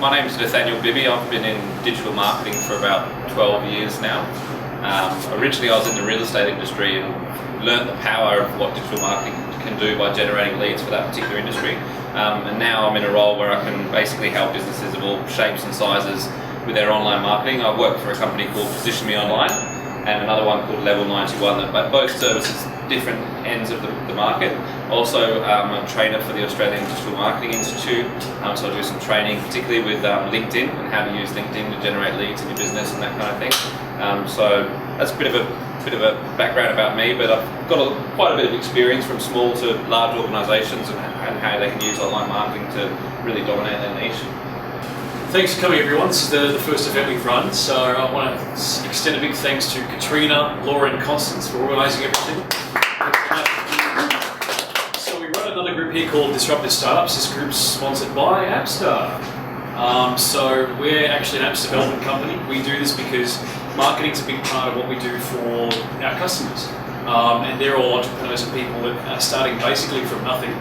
my name is Nathanial Bibby. I've been in digital marketing for about 12 years now. Originally I was in the real estate industry and learned the power of what digital marketing can do by generating leads for that particular industry. And now I'm in a role where I can basically help businesses of all shapes and sizes with their online marketing. I work for a company called PositionMEonline and another one called Level 91 that both services different ends of the market. Also, I'm a trainer for the Australian Digital Marketing Institute, so I do some training, particularly with LinkedIn and how to use LinkedIn to generate leads in your business and that kind of thing. So that's a bit of a background about me, but I've got quite a bit of experience from small to large organisations and how they can use online marketing to really dominate their niche. Thanks for coming, everyone. This is the first event we've run, so I want to extend a big thanks to Katrina, Laura and Constance for organising everything. So we run another group here called Disruptive Startups. This group's sponsored by Appstar. So we're actually an apps development company. We do this because marketing's a big part of what we do for our customers. And they're all entrepreneurs and people that are starting basically from nothing.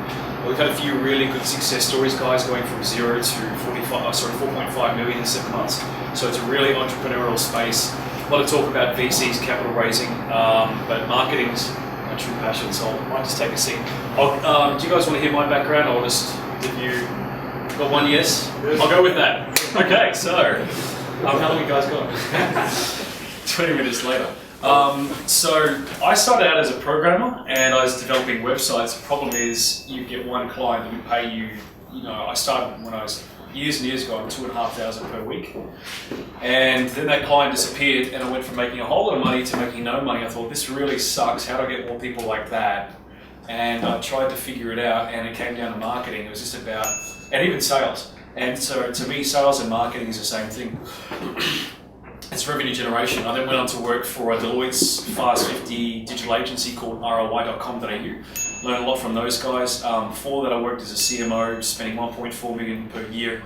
We've had a few really good success stories, guys, going from 0 to 4.5 million in 7 months. So it's a really entrepreneurial space. A lot of talk about VCs, capital raising, but marketing's my true passion. So I might just take a seat. Do you guys want to hear my background? I'll just give you. Got one yes? I'll go with that. Okay, so how long you guys got? 20 minutes later. So I started out as a programmer and I was developing websites. The problem is you get one client that would pay you, I started when I was years and years ago on $2,500 per week. And then that client disappeared and I went from making a whole lot of money to making no money. I thought, this really sucks. How do I get more people like that? And I tried to figure it out and it came down to marketing. It was just about, and even sales. And so to me, sales and marketing is the same thing. It's revenue generation. I then went on to work for a Deloitte's Fast 50 digital agency called ROI.com.au. Learned a lot from those guys. Before that I worked as a CMO, spending 1.4 million per year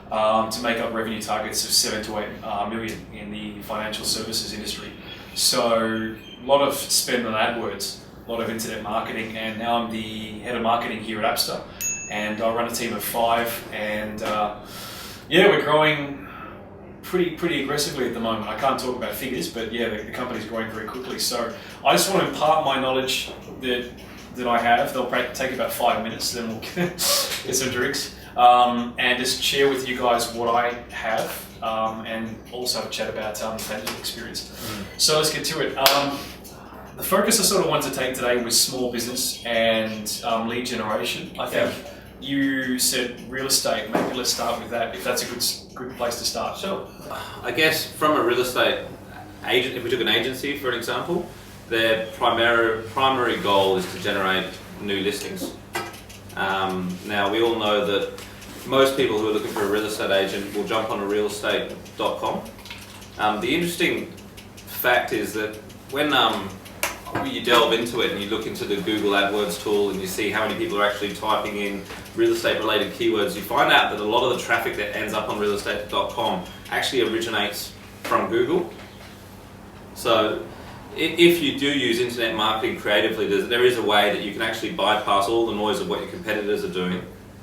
to make up revenue targets of 7 to 8 million in the financial services industry. So a lot of spend on AdWords, a lot of internet marketing, and now I'm the head of marketing here at Appstar. And I run a team of 5 and we're growing pretty aggressively at the moment. I can't talk about figures, but yeah, the company's growing very quickly. So I just want to impart my knowledge that I have. They'll take about 5 minutes, then we'll get some drinks, and just share with you guys what I have, and also have a chat about tangible experience. So let's get to it. The focus I sort of wanted to take today was small business and lead generation. I think you said real estate. Maybe let's start with that, if that's a good place to start. Sure. I guess from a real estate agent, if we took an agency for an example, their primary goal is to generate new listings. Now we all know that most people who are looking for a real estate agent will jump on a realestate.com. The interesting fact is that when you delve into it and you look into the Google Adwords tool and you see how many people are actually typing in real estate related keywords, you find out that a lot of the traffic that ends up on realestate.com actually originates from Google. So if you do use internet marketing creatively, there is a way that you can actually bypass all the noise of what your competitors are doing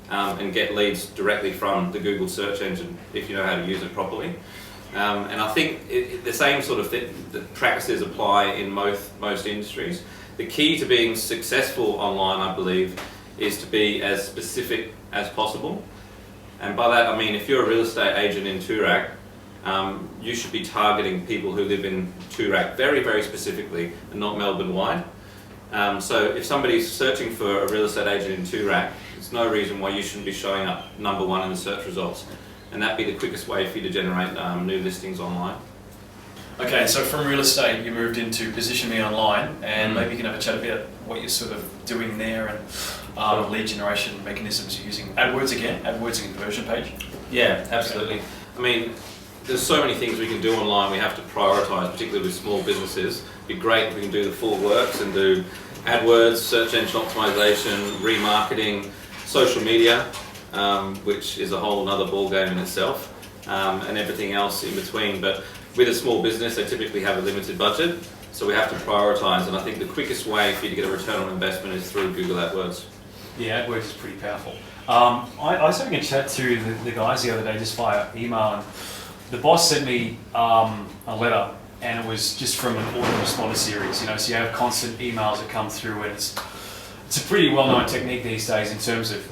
and get leads directly from the Google search engine if you know how to use it properly. And I think the same sort of the practices apply in most industries. The key to being successful online, I believe, is to be as specific as possible. And by that I mean, if you're a real estate agent in Toorak, you should be targeting people who live in Toorak very, very specifically and not Melbourne-wide. So if somebody's searching for a real estate agent in Toorak, there's no reason why you shouldn't be showing up #1 in the search results. And that'd be the quickest way for you to generate new listings online. Okay, so from real estate you moved into PositionMEonline, and maybe you can have a chat about what you're sort of doing there and lead generation mechanisms you're using. AdWords again, AdWords and conversion page. Yeah, absolutely. I mean, there's so many things we can do online. We have to prioritise, particularly with small businesses. It'd be great if we can do the full works and do AdWords, search engine optimization, remarketing, social media, which is a whole other ball game in itself, and everything else in between. But with a small business, they typically have a limited budget, so we have to prioritise. And I think the quickest way for you to get a return on investment is through Google AdWords. Yeah, AdWords is pretty powerful. I was having a chat to the guys the other day just via email, and the boss sent me a letter, and it was just from an autoresponder series. You know, so you have constant emails that come through, and it's a pretty well-known technique these days in terms of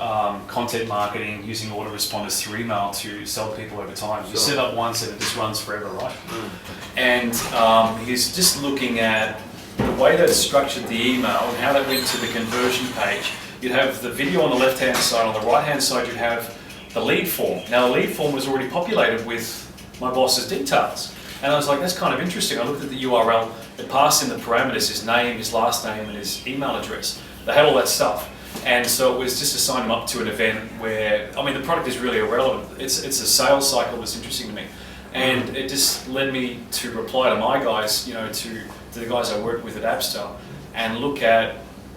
content marketing, using autoresponders through email to sell to people over time. Sure. You set up once and it just runs forever, right? And he's just looking at the way that it's structured the email and how that went to the conversion page. You'd have the video on the left-hand side. On the right-hand side, you'd have the lead form. Now, the lead form was already populated with my boss's details. And I was like, that's kind of interesting. I looked at the URL. It passed in the parameters, his name, his last name, and his email address. They had all that stuff. And so it was just to sign him up to an event where, I mean, the product is really irrelevant. It's a sales cycle that's interesting to me. And it just led me to reply to my guys, you know, to the guys I work with at Appstar, and look at,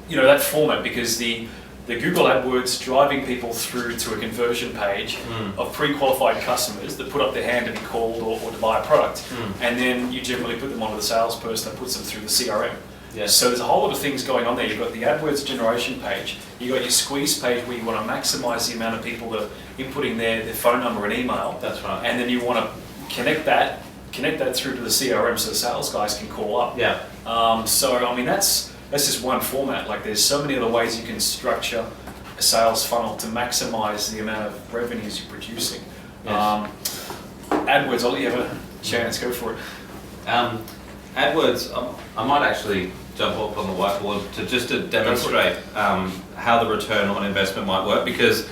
you know, that format, because the Google AdWords driving people through to a conversion page of pre-qualified customers that put up their hand to be called or to buy a product, and then you generally put them onto the salesperson that puts them through the CRM. Yes. So there's a whole lot of things going on there. You've got the AdWords generation page, you've got your squeeze page where you want to maximize the amount of people that are inputting their phone number and email. That's right. And then you want to connect that through to the CRM so the sales guys can call up. Yeah. So I mean that's just one format. Like there's so many other ways you can structure a sales funnel to maximize the amount of revenues you're producing. Yes. AdWords, I'll let you have a chance, go for it. AdWords, I might actually jump up on the whiteboard to demonstrate how the return on investment might work, because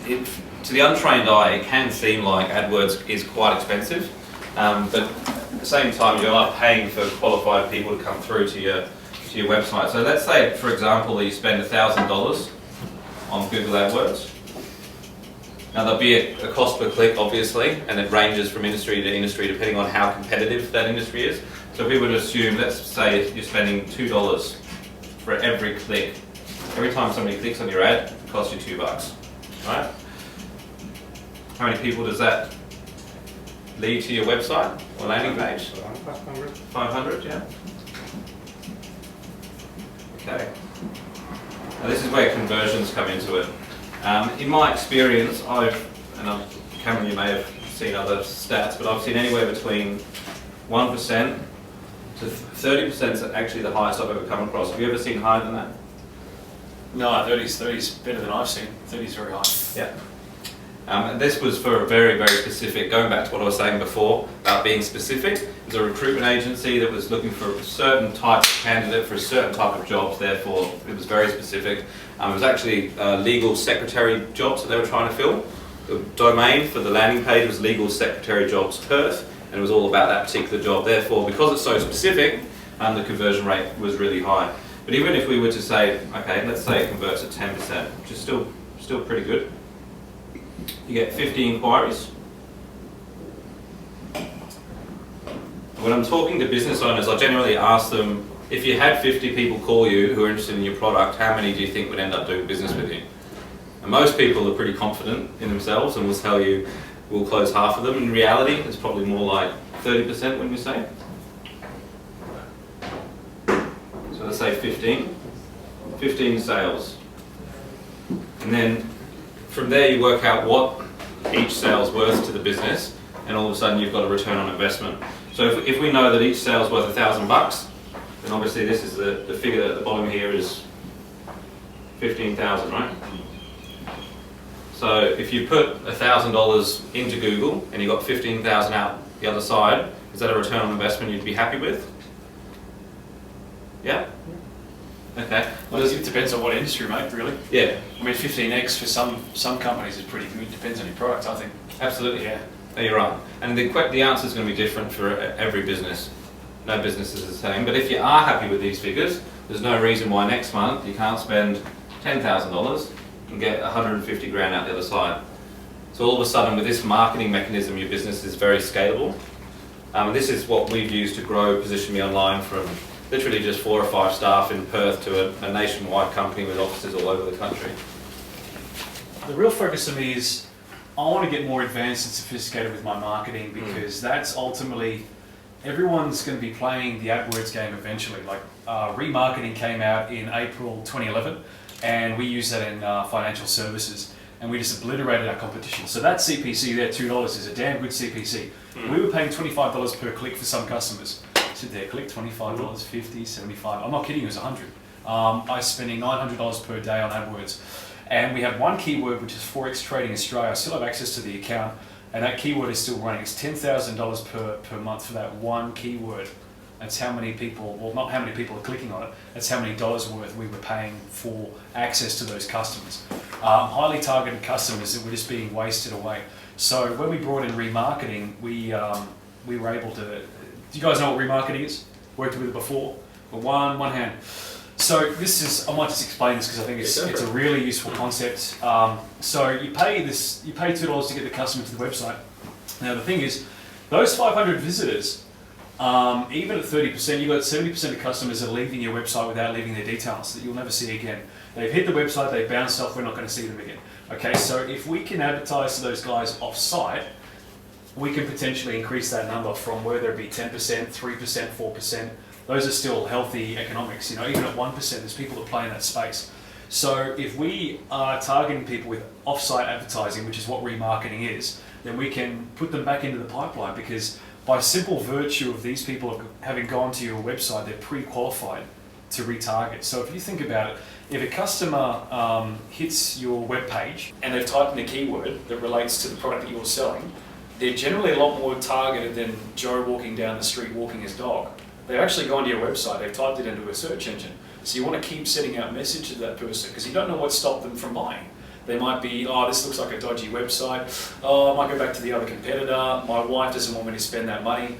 to the untrained eye, it can seem like AdWords is quite expensive, but at the same time, you are paying for qualified people to come through to your website. So let's say, for example, that you spend $1,000 on Google AdWords. Now there'll be a cost per click, obviously, and it ranges from industry to industry depending on how competitive that industry is. So if we were to assume, let's say you're spending $2 for every click. Every time somebody clicks on your ad, it costs you $2, right? How many people does that lead to your website or landing page? 500. 500, yeah. Okay. Now this is where conversions come into it. In my experience, Cameron, you may have seen other stats, but I've seen anywhere between 1% to 30% is actually the highest I've ever come across. Have you ever seen higher than that? No, 30's better than I've seen. 30's very high. Yeah. And this was for a very, very specific, going back to what I was saying before about being specific. It was a recruitment agency that was looking for a certain type of candidate for a certain type of jobs, therefore it was very specific. It was actually legal secretary jobs that they were trying to fill. The domain for the landing page was Legal Secretary Jobs Perth, and it was all about that particular job. Therefore, because it's so specific, the conversion rate was really high. But even if we were to say, okay, let's say it converts at 10%, which is still pretty good. You get 50 inquiries. When I'm talking to business owners, I generally ask them, if you had 50 people call you who are interested in your product, how many do you think would end up doing business with you? And most people are pretty confident in themselves and will tell you, we'll close half of them. In reality, it's probably more like 30% when we say. So let's say 15 sales. And then from there you work out what each sale's worth to the business, and all of a sudden you've got a return on investment. So if we know that each sale's worth $1,000, then obviously this is the figure at the bottom here is 15,000, right? So if you put $1,000 into Google and you got 15,000 out the other side, is that a return on investment you'd be happy with? Yeah? Okay. Well, it depends on what industry, mate, really. Yeah. I mean, 15x for some companies is pretty good. Depends on your product, I think. Absolutely. Yeah. No, you're right. And the answer is going to be different for every business. No business is the same. But if you are happy with these figures, there's no reason why next month you can't spend $10,000 and get 150 grand out the other side. So all of a sudden, with this marketing mechanism, your business is very scalable. This is what we've used to grow PositionMEonline from literally just 4 or 5 staff in Perth to a nationwide company with offices all over the country. The real focus of me is I want to get more advanced and sophisticated with my marketing, because that's ultimately, everyone's going to be playing the AdWords game eventually. Like remarketing came out in April 2011, and we use that in financial services, and we just obliterated our competition. So that CPC there, $2, is a damn good CPC. We were paying $25 per click for some customers. Sit there, click $25, $50, $75. I'm not kidding, it was $100. I was spending $900 per day on AdWords. And we have one keyword, which is Forex Trading Australia. I still have access to the account, and that keyword is still running. It's $10,000 per month for that one keyword. That's how many people, well, not how many people are clicking on it, that's how many dollars worth we were paying for access to those customers. Highly targeted customers that were just being wasted away. So when we brought in remarketing, we were able to, do you guys know what remarketing is? Worked with it before? But one hand. So this is, I might just explain this because I think it's a really useful concept. So you pay $2 to get the customer to the website. Now the thing is, those 500 visitors, even at 30%, you've got 70% of customers that are leaving your website without leaving their details that you'll never see again. They've hit the website, they've bounced off, we're not going to see them again. Okay, so if we can advertise to those guys off-site, we can potentially increase that number from whether it be 10%, 3%, 4%. Those are still healthy economics. You know, even at 1%, there's people that play in that space. So if we are targeting people with off-site advertising, which is what remarketing is, then we can put them back into the pipeline, because by simple virtue of these people having gone to your website, they're pre-qualified to retarget. So if you think about it, if a customer hits your web page and they've typed in a keyword that relates to the product that you're selling, they're generally a lot more targeted than Joe walking down the street walking his dog. They've actually gone to your website, they've typed it into a search engine. So you want to keep sending out message to that person, because you don't know what stopped them from buying. They might be, oh, this looks like a dodgy website. Oh, I might go back to the other competitor. My wife doesn't want me to spend that money.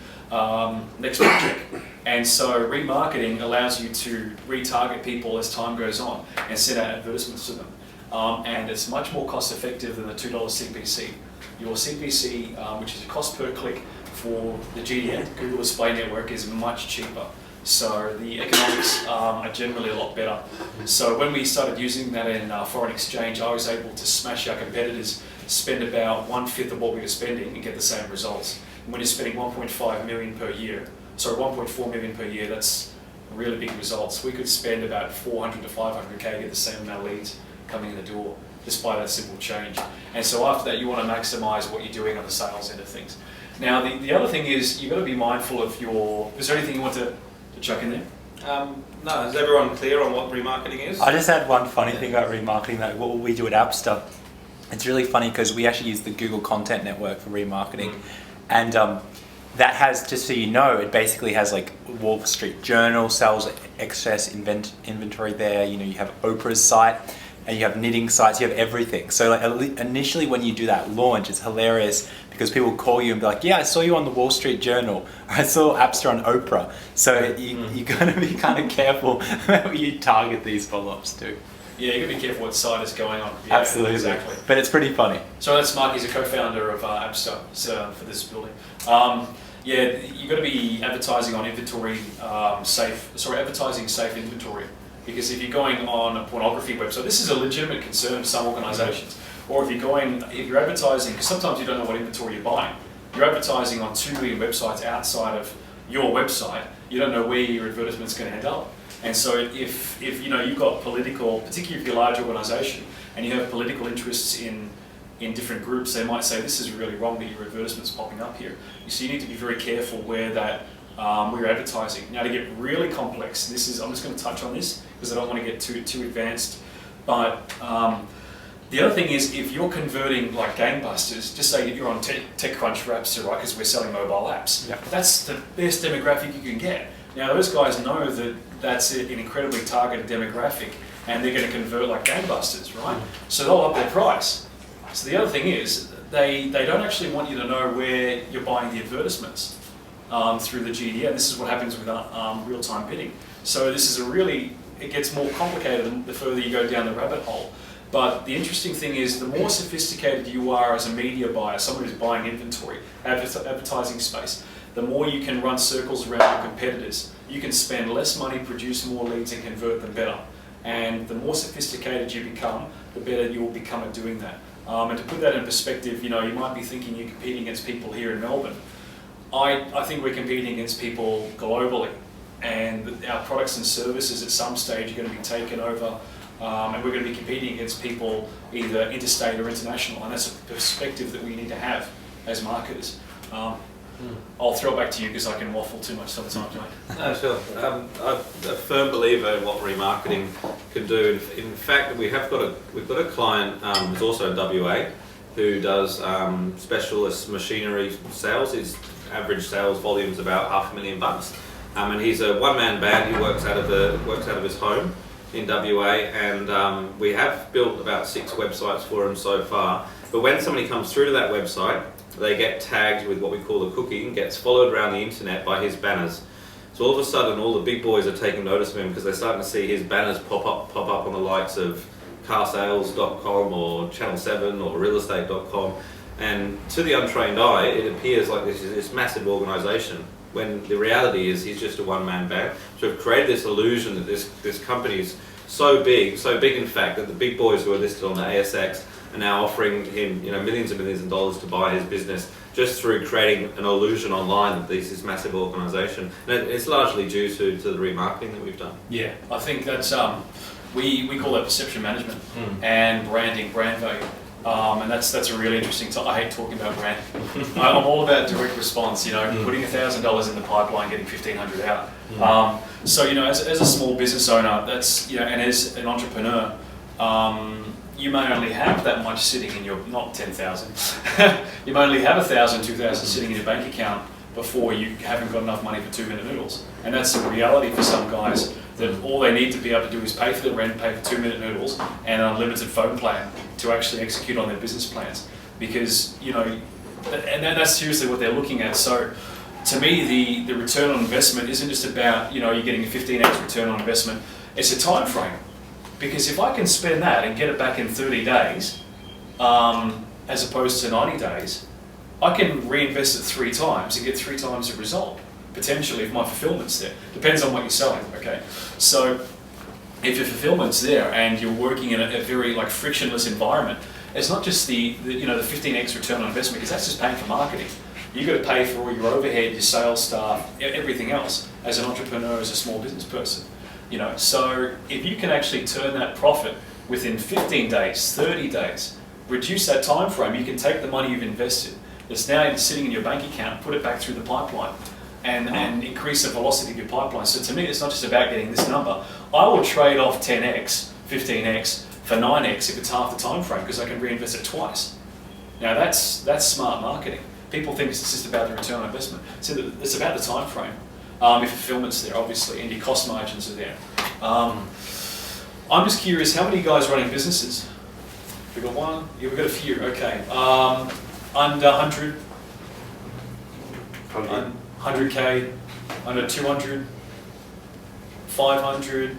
Next project. And so remarketing allows you to retarget people as time goes on and send out advertisements to them. And it's much more cost effective than the $2 CPC. Your CPC, which is a cost per click for the GDN, Google Display Network, is much cheaper. So the economics are generally a lot better. So when we started using that in foreign exchange, I was able to smash our competitors, spend about 1/5 of what we were spending and get the same results. And when you're spending 1.5 million per year, sorry, 1.4 million per year, that's really big results. We could spend about 400 to 500K, get the same amount of leads coming in the door, just by that simple change. And so after that, you want to maximize what you're doing on the sales end of things. Now, the other thing is, you've got to be mindful of your, is there anything you want to chuck in there? No, is everyone clear on what remarketing is? I just had one funny thing about remarketing, though. What we do at Appster, it's really funny because we actually use the Google Content Network for remarketing. And that has, just so you know, it basically has like Wall Street Journal, sales excess inventory there. You know, you have Oprah's site, and you have knitting sites, you have everything. So like initially when you do that launch, it's hilarious because people call you and be like, yeah, I saw you on the Wall Street Journal, or I saw Appster on Oprah. So you got to be kind of careful how you target these follow-ups too. Yeah, you got to be careful what site is going on. Yeah, absolutely. Exactly. But it's pretty funny. So that's Mark, he's a co-founder of Appster for this building. Yeah, you got to be advertising on advertising safe inventory. Because if you're going on a pornography website, this is a legitimate concern of some organisations. Or if you're advertising, because sometimes you don't know what inventory you're buying. You're advertising on 2 million websites outside of your website. You don't know where your advertisement's going to end up. And so if you know you've got political, particularly if you're a large organisation and you have political interests in different groups, they might say this is really wrong that your advertisement's popping up here. So you need to be very careful where you're advertising. Now, to get really complex, I'm just going to touch on this because I don't want to get too advanced. But the other thing is, if you're converting like gangbusters, just say you're on TechCrunch for Appster, right? Because we're selling mobile apps. Yep. That's the best demographic you can get. Now, those guys know that that's an incredibly targeted demographic, and they're going to convert like gangbusters, right? So they'll up their price. So the other thing is, they don't actually want you to know where you're buying the advertisements through the GDN. This is what happens with real-time bidding. So this is it gets more complicated the further you go down the rabbit hole. But the interesting thing is, the more sophisticated you are as a media buyer, someone who's buying inventory, advertising space, the more you can run circles around your competitors. You can spend less money, produce more leads, and convert them better. And the more sophisticated you become, the better you will become at doing that. And to put that in perspective, you might be thinking you're competing against people here in Melbourne. I think we're competing against people globally, and our products and services at some stage are going to be taken over And we're going to be competing against people either interstate or international, and that's a perspective that we need to have as marketers. I'll throw it back to you because I can waffle too much sometimes, mate. No, sure. I'm a firm believer in what remarketing can do. In fact, we've got a client who's also in WA who does specialist machinery sales. His average sales volume is about $500,000, and he's a one-man band. He works out of his home in WA, and we have built about 6 websites for him so far. But when somebody comes through to that website, they get tagged with what we call a cookie and gets followed around the internet by his banners. So all of a sudden, all the big boys are taking notice of him because they're starting to see his banners pop up on the likes of carsales.com or Channel 7 or realestate.com. And to the untrained eye, it appears like this massive organisation, when the reality is he's just a one-man band. So we've created this illusion that this company is so big in fact that the big boys who are listed on the ASX are now offering him millions and millions of dollars to buy his business just through creating an illusion online that this massive organisation. And it's largely due to the remarketing that we've done. Yeah, I think that's we call that perception management and branding, brand value. And that's a really interesting topic. I hate talking about brand. I'm all about direct response, putting $1,000 in the pipeline, getting 1,500 out. So, as a small business owner, that's, and as an entrepreneur, you may only have that much sitting in your, not 10,000, you may only have 1,000, 2,000 sitting in your bank account before you haven't got enough money for 2-minute noodles. And that's the reality for some guys, that all they need to be able to do is pay for the rent, pay for 2-minute noodles and an unlimited phone plan to actually execute on their business plans. Because, and that's seriously what they're looking at. So to me, the return on investment isn't just about, you're getting a 15x return on investment, it's a time frame. Because if I can spend that and get it back in 30 days, as opposed to 90 days, I can reinvest it 3 times and get 3 times the result, potentially, if my fulfillment's there. Depends on what you're selling, okay? So if your fulfillment's there and you're working in a very frictionless environment, it's not just the 15x return on investment, because that's just paying for marketing. You've got to pay for all your overhead, your sales staff, everything else as an entrepreneur, as a small business person. So if you can actually turn that profit within 15 days, 30 days, reduce that time frame, you can take the money you've invested that's now sitting in your bank account, put it back through the pipeline, and increase the velocity of your pipeline. So to me, it's not just about getting this number. I will trade off 10x, 15x for 9x if it's half the time frame, because I can reinvest it twice. Now that's smart marketing. People think it's just about the return on investment. So it's about the time frame. If fulfillment's there, obviously, and your cost margins are there. I'm just curious, how many guys running businesses? We've got one, yeah, we've got a few, okay. Under 100? Probably. 100K, under 200, 500.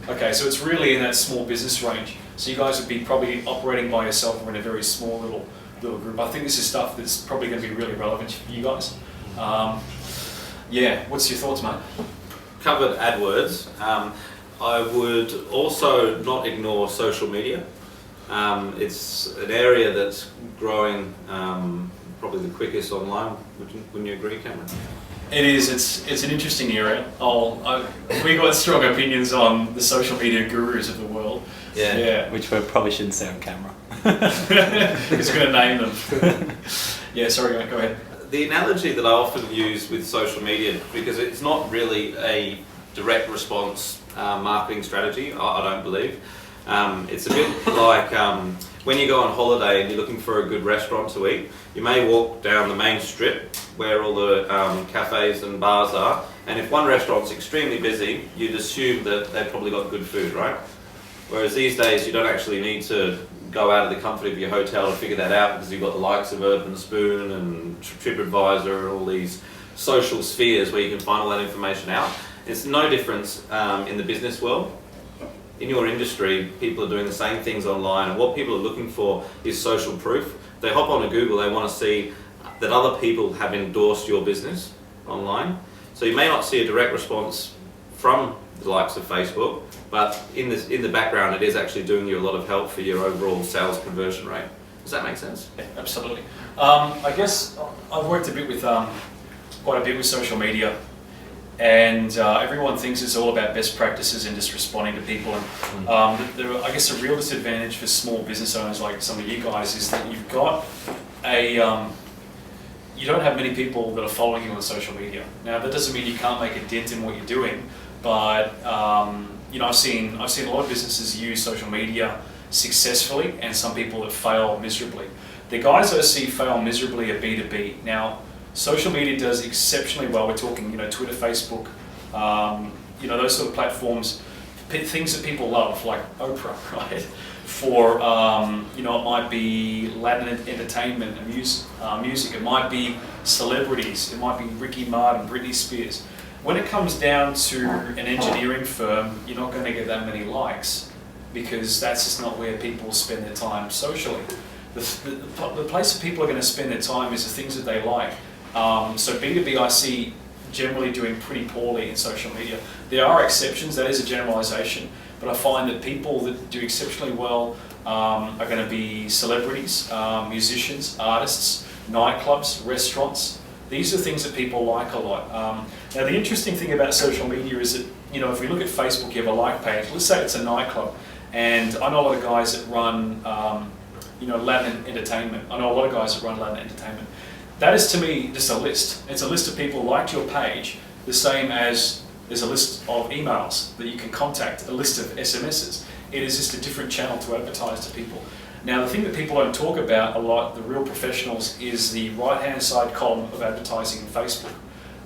Okay, so it's really in that small business range. So you guys would be probably operating by yourself or in a very small little group. I think this is stuff that's probably going to be really relevant for you guys. Yeah, what's your thoughts, mate? Covered AdWords. I would also not ignore social media. It's an area that's growing probably the quickest online. Wouldn't you agree, Cameron? It is. It's an interesting area. We got strong opinions on the social media gurus of the world. Yeah. Which we probably shouldn't say on camera. He's going to name them. Yeah, sorry, go ahead. The analogy that I often use with social media, because it's not really a direct response marketing strategy, I don't believe. It's a bit like when you go on holiday and you're looking for a good restaurant to eat, you may walk down the main strip where all the cafes and bars are, and if one restaurant's extremely busy, you'd assume that they've probably got good food, right? Whereas these days you don't actually need to go out of the comfort of your hotel and figure that out, because you've got the likes of Urban Spoon and TripAdvisor and all these social spheres where you can find all that information out. It's no difference in the business world. In your industry, people are doing the same things online, and what people are looking for is social proof. They hop onto Google, they want to see that other people have endorsed your business online. So you may not see a direct response from the likes of Facebook, but in the background, it is actually doing you a lot of help for your overall sales conversion rate. Does that make sense? Yeah, absolutely. I guess I've worked quite a bit with social media. and everyone thinks it's all about best practices and just responding to people. And I guess a real disadvantage for small business owners like some of you guys is that you've got you don't have many people that are following you on social media. Now that doesn't mean you can't make a dent in what you're doing, but I've seen a lot of businesses use social media successfully, and some people that fail miserably. The guys I see fail miserably are B2B. Now, social media does exceptionally well. We're talking, Twitter, Facebook, those sort of platforms, things that people love, like Oprah, right? For, it might be Latin entertainment and music. It might be celebrities. It might be Ricky Martin, Britney Spears. When it comes down to an engineering firm, you're not going to get that many likes because that's just not where people spend their time socially. The place that people are going to spend their time is the things that they like. So B2B I see generally doing pretty poorly in social media. There are exceptions, that is a generalization, but I find that people that do exceptionally well are going to be celebrities, musicians, artists, nightclubs, restaurants. These are things that people like a lot. Now the interesting thing about social media is that, if we look at Facebook, you have a like page. Let's say it's a nightclub, and I know a lot of guys that run Latin entertainment. I know a lot of guys that run Latin entertainment. That is to me just a list. It's a list of people who liked your page, the same as there's a list of emails that you can contact, a list of SMSs. It is just a different channel to advertise to people. Now the thing that people don't talk about a lot, the real professionals, is the right-hand side column of advertising in Facebook.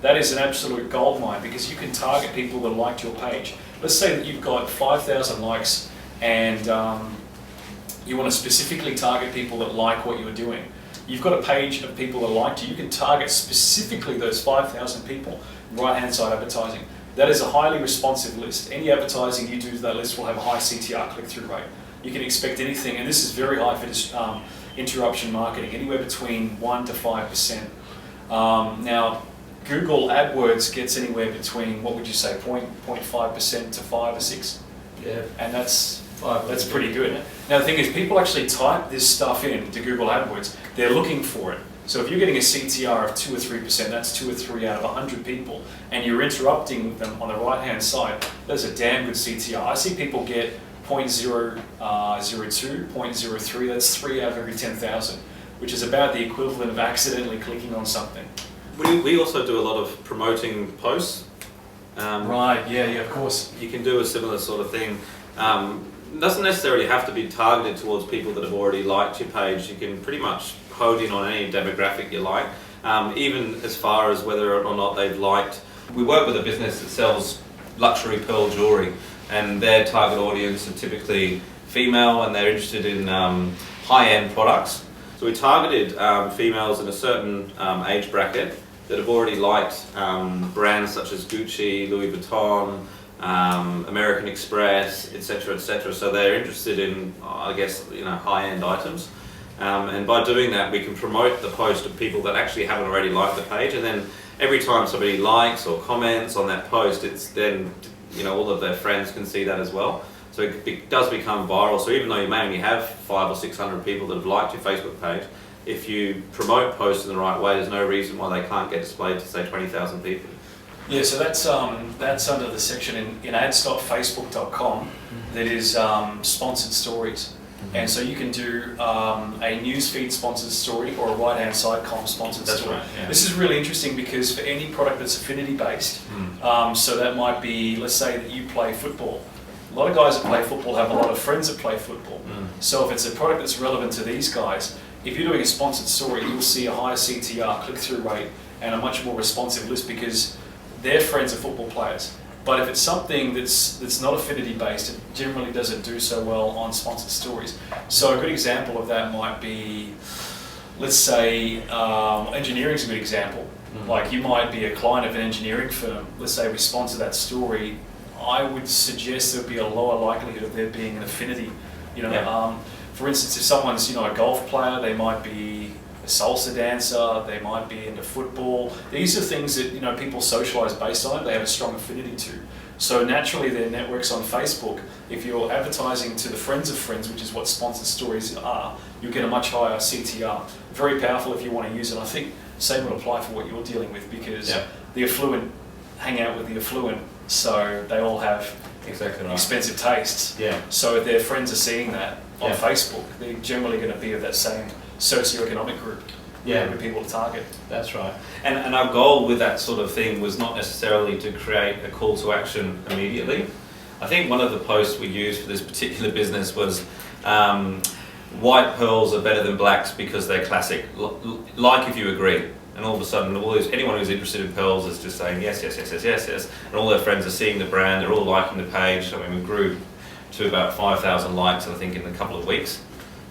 That is an absolute goldmine because you can target people that liked your page. Let's say that you've got 5,000 likes and you want to specifically target people that like what you're doing. You've got a page of people that liked you. You can target specifically those 5,000 people, right-hand side advertising. That is a highly responsive list. Any advertising you do to that list will have a high CTR, click-through rate. You can expect anything, and this is very high for interruption marketing, anywhere between 1 to 5%. Now, Google AdWords gets anywhere between, what would you say, 0.5% to 5 or 6? Yeah. And that's pretty good. Now the thing is, people actually type this stuff in to Google AdWords. They're looking for it. So if you're getting a CTR of 2 or 3%, that's 2 or 3 out of 100 people, and you're interrupting them on the right-hand side, that's a damn good CTR. I see people get 0.002, 0.03, that's 3 out of every 10,000, which is about the equivalent of accidentally clicking on something. We also do a lot of promoting posts. Right, yeah, of course. You can do a similar sort of thing. Doesn't necessarily have to be targeted towards people that have already liked your page. You can pretty much hone in on any demographic you like, even as far as whether or not they've liked. We work with a business that sells luxury pearl jewellery, and their target audience are typically female, and they're interested in high-end products. So we targeted females in a certain age bracket that have already liked brands such as Gucci, Louis Vuitton, American Express, etc., etc. So they're interested in, I guess, high-end items. And by doing that, we can promote the post to people that actually haven't already liked the page. And then every time somebody likes or comments on that post, it's then, all of their friends can see that as well. So it does become viral. So even though you may only have 500 or 600 people that have liked your Facebook page, if you promote posts in the right way, there's no reason why they can't get displayed to, say, 20,000 people. Yeah, so that's under the section in ads.facebook.com that is sponsored stories. And so you can do a newsfeed sponsored story or a right-hand side column sponsored story. Right, yeah. This is really interesting because for any product that's affinity based, so that might be, let's say that you play football. A lot of guys that play football have a lot of friends that play football. So if it's a product that's relevant to these guys, if you're doing a sponsored story, you'll see a higher CTR, click-through rate, and a much more responsive list because their friends are football players. But if it's something that's not affinity based, it generally doesn't do so well on sponsored stories. So a good example of that might be, let's say, engineering is a good example. Like you might be a client of an engineering firm. Let's say we sponsor that story. I would suggest there'd be a lower likelihood of there being an affinity. For instance, if someone's a golf player, they might be a salsa dancer, they might be into football. These are things that people socialise based on it. They have a strong affinity to. So naturally, their networks on Facebook. If you're advertising to the friends of friends, which is what sponsored stories are, you'll get a much higher CTR. Very powerful if you want to use it. I think same would apply for what you're dealing with because the affluent hang out with the affluent, so they all have Exactly right. expensive tastes. Yeah. So if their friends are seeing that on Yeah. Facebook, they're generally going to be of that same socioeconomic group. Yeah. With people to target. That's right. And our goal with that sort of thing was not necessarily to create a call to action immediately. I think one of the posts we used for this particular business was white pearls are better than blacks because they're classic. Like if you agree. And all of a sudden, anyone who's interested in pearls is just saying yes, yes, yes, yes, yes, yes. And all their friends are seeing the brand, they're all liking the page. I mean, we grew to about 5,000 likes, I think, in a couple of weeks.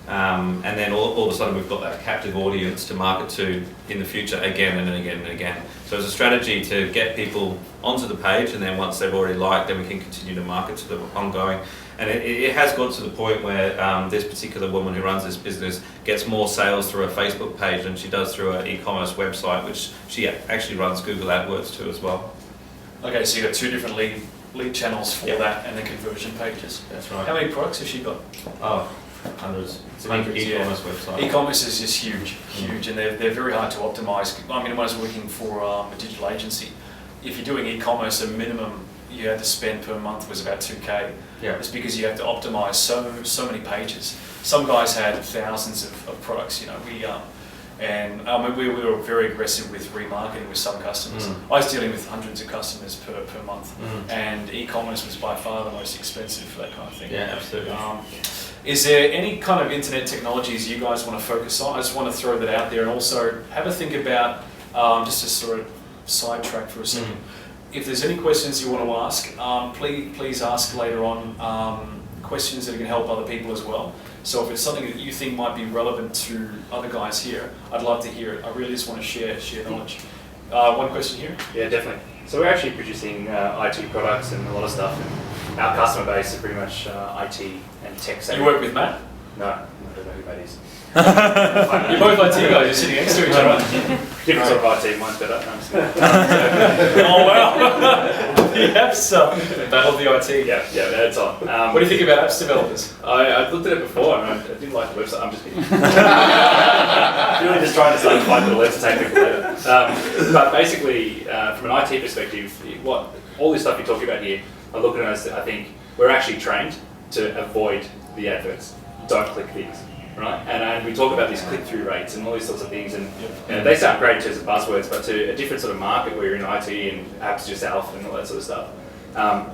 And then all of a sudden we've got that captive audience to market to in the future again and again and again. So it's a strategy to get people onto the page, and then once they've already liked, then we can continue to market to them ongoing. And it has got to the point where this particular woman who runs this business gets more sales through her Facebook page than she does through her e-commerce website, which she actually runs Google Adwords to as well. Okay, so you've got 2 different lead channels for Yep. that, and the conversion pages. That's right. How many products has she got? Oh, hundreds. It's an Hundreds, e-commerce website. E-commerce is just huge, and they're very hard to optimize. I mean, when I was working for a digital agency, if you're doing e-commerce, a minimum you had to spend per month was about 2K. Yeah. It's because you have to optimize so many pages. Some guys had thousands of products. You know, we were very aggressive with remarketing with some customers. I was dealing with hundreds of customers per month, and e-commerce was by far the most expensive for that kind of thing. Yeah, absolutely. Is there any kind of internet technologies you guys want to focus on? I just want to throw that out there, and also have a think about, just to sort of sidetrack for a second. If there's any questions you want to ask, please ask later on questions that can help other people as well. So if it's something that you think might be relevant to other guys here, I'd love to hear it. I really just want to share knowledge. One question here? Yeah, definitely. So we're actually producing IT products and a lot of stuff. And our customer base is pretty much IT and tech savvy. You work with Matt? No, I don't know who that is. You're both IT guys, you're sitting next to each other. Different sort of IT, mine's better. No, I'm just kidding. Oh wow! The apps, battle of the IT. Yeah, that's on. What do you think about apps developers? I looked at it before and I didn't like the website. I'm just kidding. Really just trying to start a fight with the left to take people later. But basically, from an IT perspective, what all this stuff you're talking about here, I look at it as I think we're actually trained to avoid the adverts. Don't click these. Right, and we talk about these click-through rates and all these sorts of things, and you know, they sound great in terms of buzzwords, but to a different sort of market where you're in IT and apps yourself and all that sort of stuff,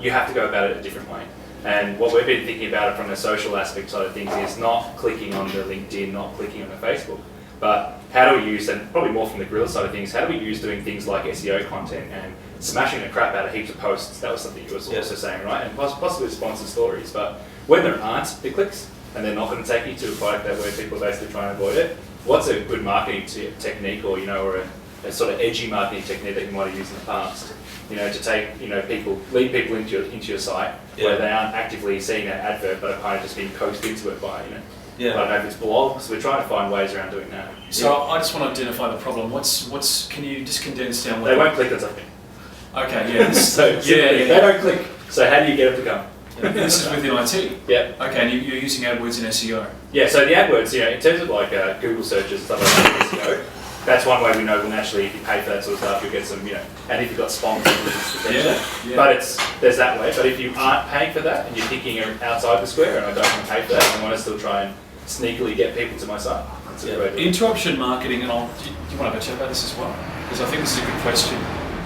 you have to go about it a different way. And what we've been thinking about it from the social aspect side of things is not clicking on the LinkedIn, not clicking on the Facebook, but how do we use, and probably more from the guerrilla side of things, how do we use doing things like SEO content and smashing the crap out of heaps of posts? That was something you were also saying, right? And possibly sponsored stories, but when there aren't the clicks, and they're not going to take you to a product that where people are basically trying to avoid it. What's a good marketing technique, or or a sort of edgy marketing technique that you might have used in the past? To take lead people into your site where they aren't actively seeing that advert, but are kind of just being coaxed into it by I don't know if it's blogs. So we're trying to find ways around doing that. So I just want to identify the problem. Can you just condense down what they won't click on something. Okay, yeah. They don't click. So how do you get them to come? This is within IT? Yeah. Okay, and you're using AdWords and SEO? Yeah, so the AdWords, in terms of like Google searches, stuff like that, SEO, that's one way we know, well, naturally, if you pay for that sort of stuff, you'll get some, and if you've got sponsors, potentially. But there's that way. But if you aren't paying for that and you're thinking outside the square, and I don't want to pay for that, I want to still try and sneakily get people to my site. That's a good way to do it. Interruption marketing, and do you want to have a chat about this as well? Because I think this is a good question.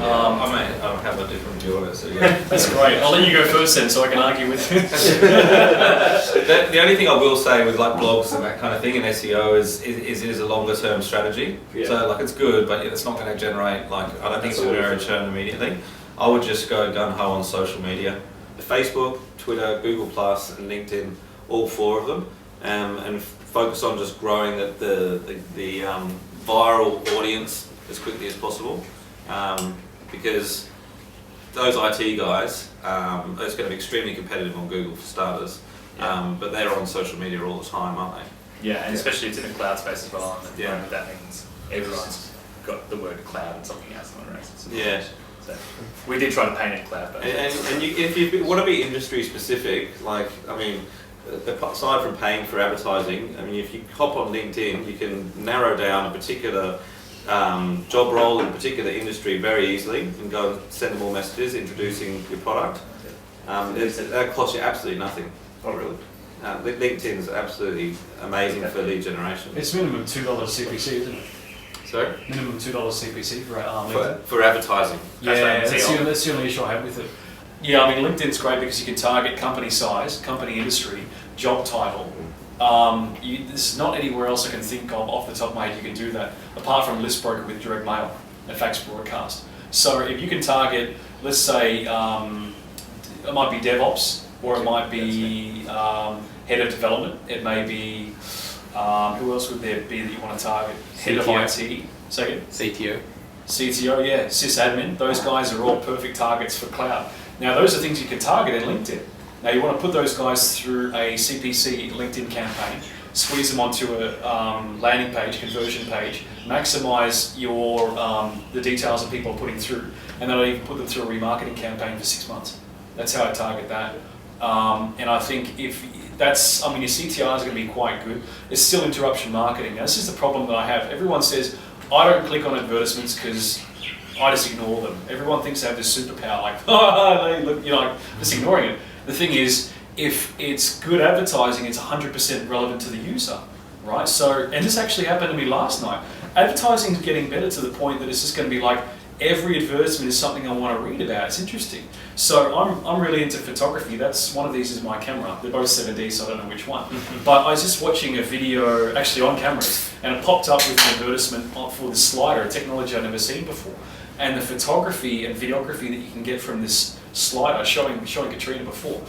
I have a different view of it, so yeah. That's great. I'll let you go first then, so I can argue with you. The only thing I will say with like blogs and that kind of thing in SEO is it is a longer term strategy. Yeah. So like it's good, but it's not going to generate I don't think it's going to generate churn immediately. I would just go gun ho on social media, Facebook, Twitter, Google Plus, and LinkedIn, all 4 of them, and focus on just growing the viral audience as quickly as possible. Because those IT guys, it's going to be extremely competitive on Google for starters, but they're on social media all the time, aren't they? Yeah, and especially it's in the cloud space as well, and that means everyone's got the word cloud and something else on it. Yeah. So we did try to paint it cloud, but if you want to be industry specific, aside from paying for advertising, if you hop on LinkedIn, you can narrow down a particular job role in a particular industry very easily and go and send them all messages introducing your product. That costs you absolutely nothing. Oh, really? LinkedIn is absolutely amazing for lead generation. It's minimum $2 CPC, isn't it? Sorry? Minimum $2 CPC for LinkedIn. For advertising. Yeah, that's the only issue I have with it. Yeah, I mean, LinkedIn's great because you can target company size, company industry, job title. There's not anywhere else I can think of off the top of my head you can do that, apart from List Broker with direct mail and fax broadcast. So if you can target, let's say, it might be DevOps, or it might be head of development, it may be, who else would there be that you want to target? Head of IT, second? CTO, yeah, sysadmin, those guys are all perfect targets for cloud. Now those are things you can target in LinkedIn. Now you want to put those guys through a CPC LinkedIn campaign, squeeze them onto a landing page, conversion page, maximize your the details that people are putting through, and then I'll even put them through a remarketing campaign for 6 months. That's how I target that. And I think if that's, I mean, your CTR is going to be quite good. It's still interruption marketing. Now this is the problem that I have. Everyone says, I don't click on advertisements because I just ignore them. Everyone thinks they have this superpower, like, they look, just ignoring it. The thing is, if it's good advertising, it's 100% relevant to the user, right? So, and this actually happened to me last night. Advertising is getting better to the point that it's just going to be like, every advertisement is something I want to read about. It's interesting. So I'm really into photography. That's one of these is my camera. They're both 7D, so I don't know which one. But I was just watching a video, actually on cameras, and it popped up with an advertisement for the slider, a technology I've never seen before. And the photography and videography that you can get from this slider, showing Katrina before,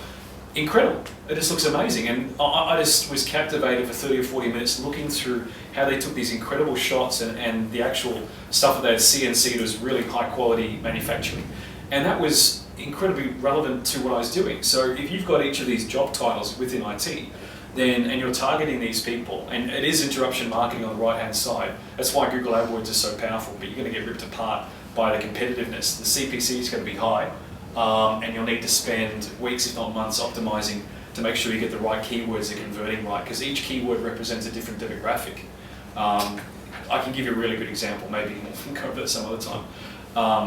incredible. It just looks amazing. And I just was captivated for 30 or 40 minutes looking through how they took these incredible shots and the actual stuff that they had CNC'd was really high quality manufacturing. And that was incredibly relevant to what I was doing. So if you've got each of these job titles within IT, and you're targeting these people, and it is interruption marketing on the right hand side. That's why Google Adwords is so powerful, but you're going to get ripped apart by the competitiveness. The CPC is going to be high, and you'll need to spend weeks, if not months, optimizing to make sure you get the right keywords that are converting right, because each keyword represents a different demographic. I can give you a really good example, maybe we'll go over that some other time.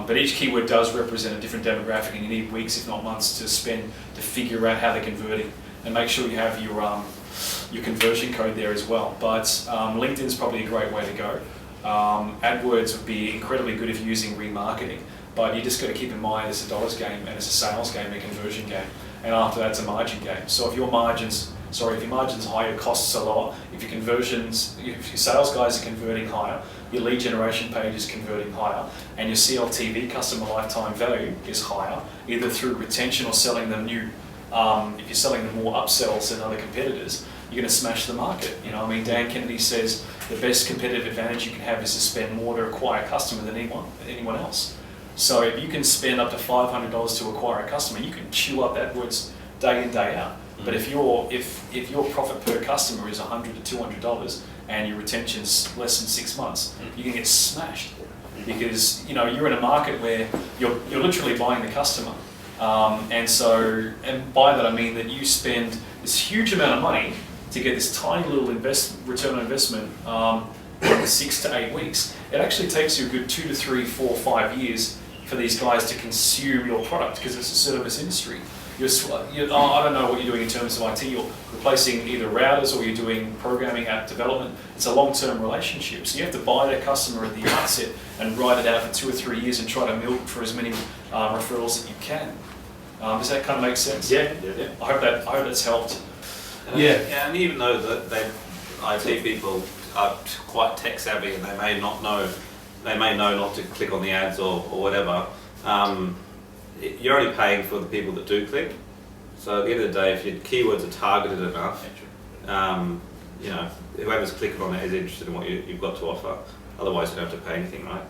But each keyword does represent a different demographic, and you need weeks, if not months, to spend to figure out how they're converting, and make sure you have your conversion code there as well. But LinkedIn's probably a great way to go. AdWords would be incredibly good if you're using remarketing, but you just got to keep in mind it's a dollars game and it's a sales game and a conversion game, and after that's a margin game. So if your margins higher, your costs are lower. If your sales guys are converting higher, your lead generation page is converting higher, and your CLTV, customer lifetime value, is higher, either through retention or selling them new. If you're selling them more upsells than other competitors, you're going to smash the market. I mean, Dan Kennedy says the best competitive advantage you can have is to spend more to acquire a customer than anyone else. So if you can spend up to $500 to acquire a customer, you can chew up AdWords day in, day out. But if your profit per customer is $100 to $200 and your retention's less than 6 months, you can get smashed because you're in a market where you're literally buying the customer, and by that I mean that you spend this huge amount of money to get this tiny little return on investment in 6 to 8 weeks. It actually takes you a good 2 to 3, 4, 5 years for these guys to consume your product because it's a service industry. I don't know what you're doing in terms of IT. You're replacing either routers or you're doing programming, app development. It's a long-term relationship. So you have to buy that customer at the outset and ride it out for 2 or 3 years and try to milk for as many referrals that you can. Does that kind of make sense? Yeah. I hope that's helped. Yeah, and even though that IT people are quite tech savvy and they may know not to click on the ads or whatever, you're only paying for the people that do click. So at the end of the day, if your keywords are targeted enough, whoever's clicking on it is interested in what you've got to offer. Otherwise, you don't have to pay anything, right?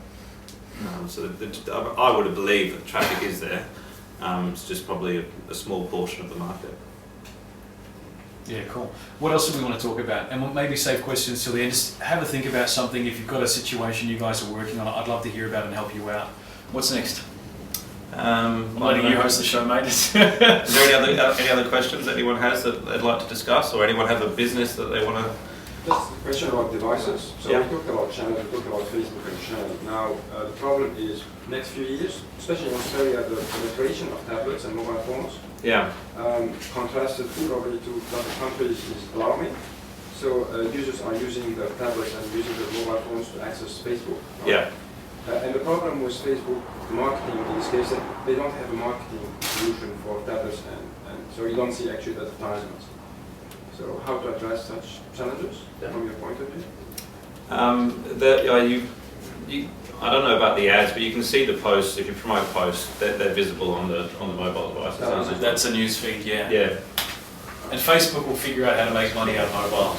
So I would have believed that traffic is there. It's just probably a small portion of the market. Yeah, cool. What else do we want to talk about? And we'll maybe save questions till the end. Just have a think about something. If you've got a situation you guys are working on, I'd love to hear about it and help you out. What's next? I'm letting you host the show, mate. Is there any other questions that anyone has that they'd like to discuss, or anyone have a business that they want to Just a question about devices. So Yeah. we talked about channel, we talked about Facebook and channel. Now the problem is next few years, especially in Australia, the penetration of tablets and mobile phones, Yeah. contrasted probably to other countries, is alarming. So users are using the tablets and using the mobile phones to access Facebook. Right? Yeah. And the problem with Facebook marketing in this case, that they don't have a marketing solution for tablets, and so you don't see actually the advertisements. So how to address such challenges from your point of view? I don't know about the ads, but you can see the posts. If you promote posts, they're visible on the mobile devices, aren't they? That's a news feed, yeah. Yeah. And Facebook will figure out how to make money out of mobile.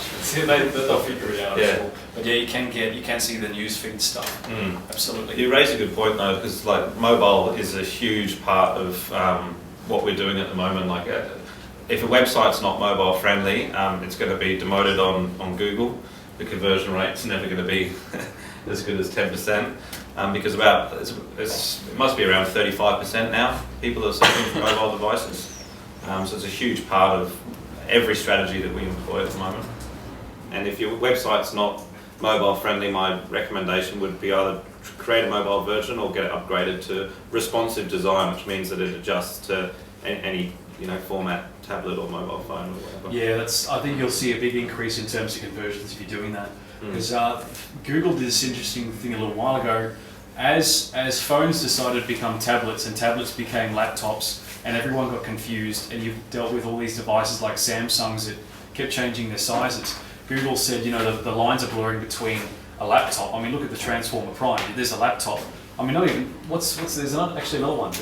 They'll figure it out, I'm Yeah. sure. But yeah, you can see the news feed stuff. Absolutely. You raise a good point though, because like mobile is a huge part of what we're doing at the moment. Like, if a website's not mobile friendly, it's going to be demoted on Google. The conversion rate's never going to be as good as 10%, because it must be around 35% now. People are searching for mobile devices, so it's a huge part of every strategy that we employ at the moment. And if your website's not mobile friendly, my recommendation would be either create a mobile version or get it upgraded to responsive design, which means that it adjusts to any format, tablet or mobile phone or whatever. Yeah, I think you'll see a big increase in terms of conversions if you're doing that. Because Google did this interesting thing a little while ago. As phones decided to become tablets and tablets became laptops, and everyone got confused, and you've dealt with all these devices like Samsung's that kept changing their sizes. Google said, the lines are blurring between a laptop. I mean, look at the Transformer Prime. There's a laptop. I mean, not even there's actually another one.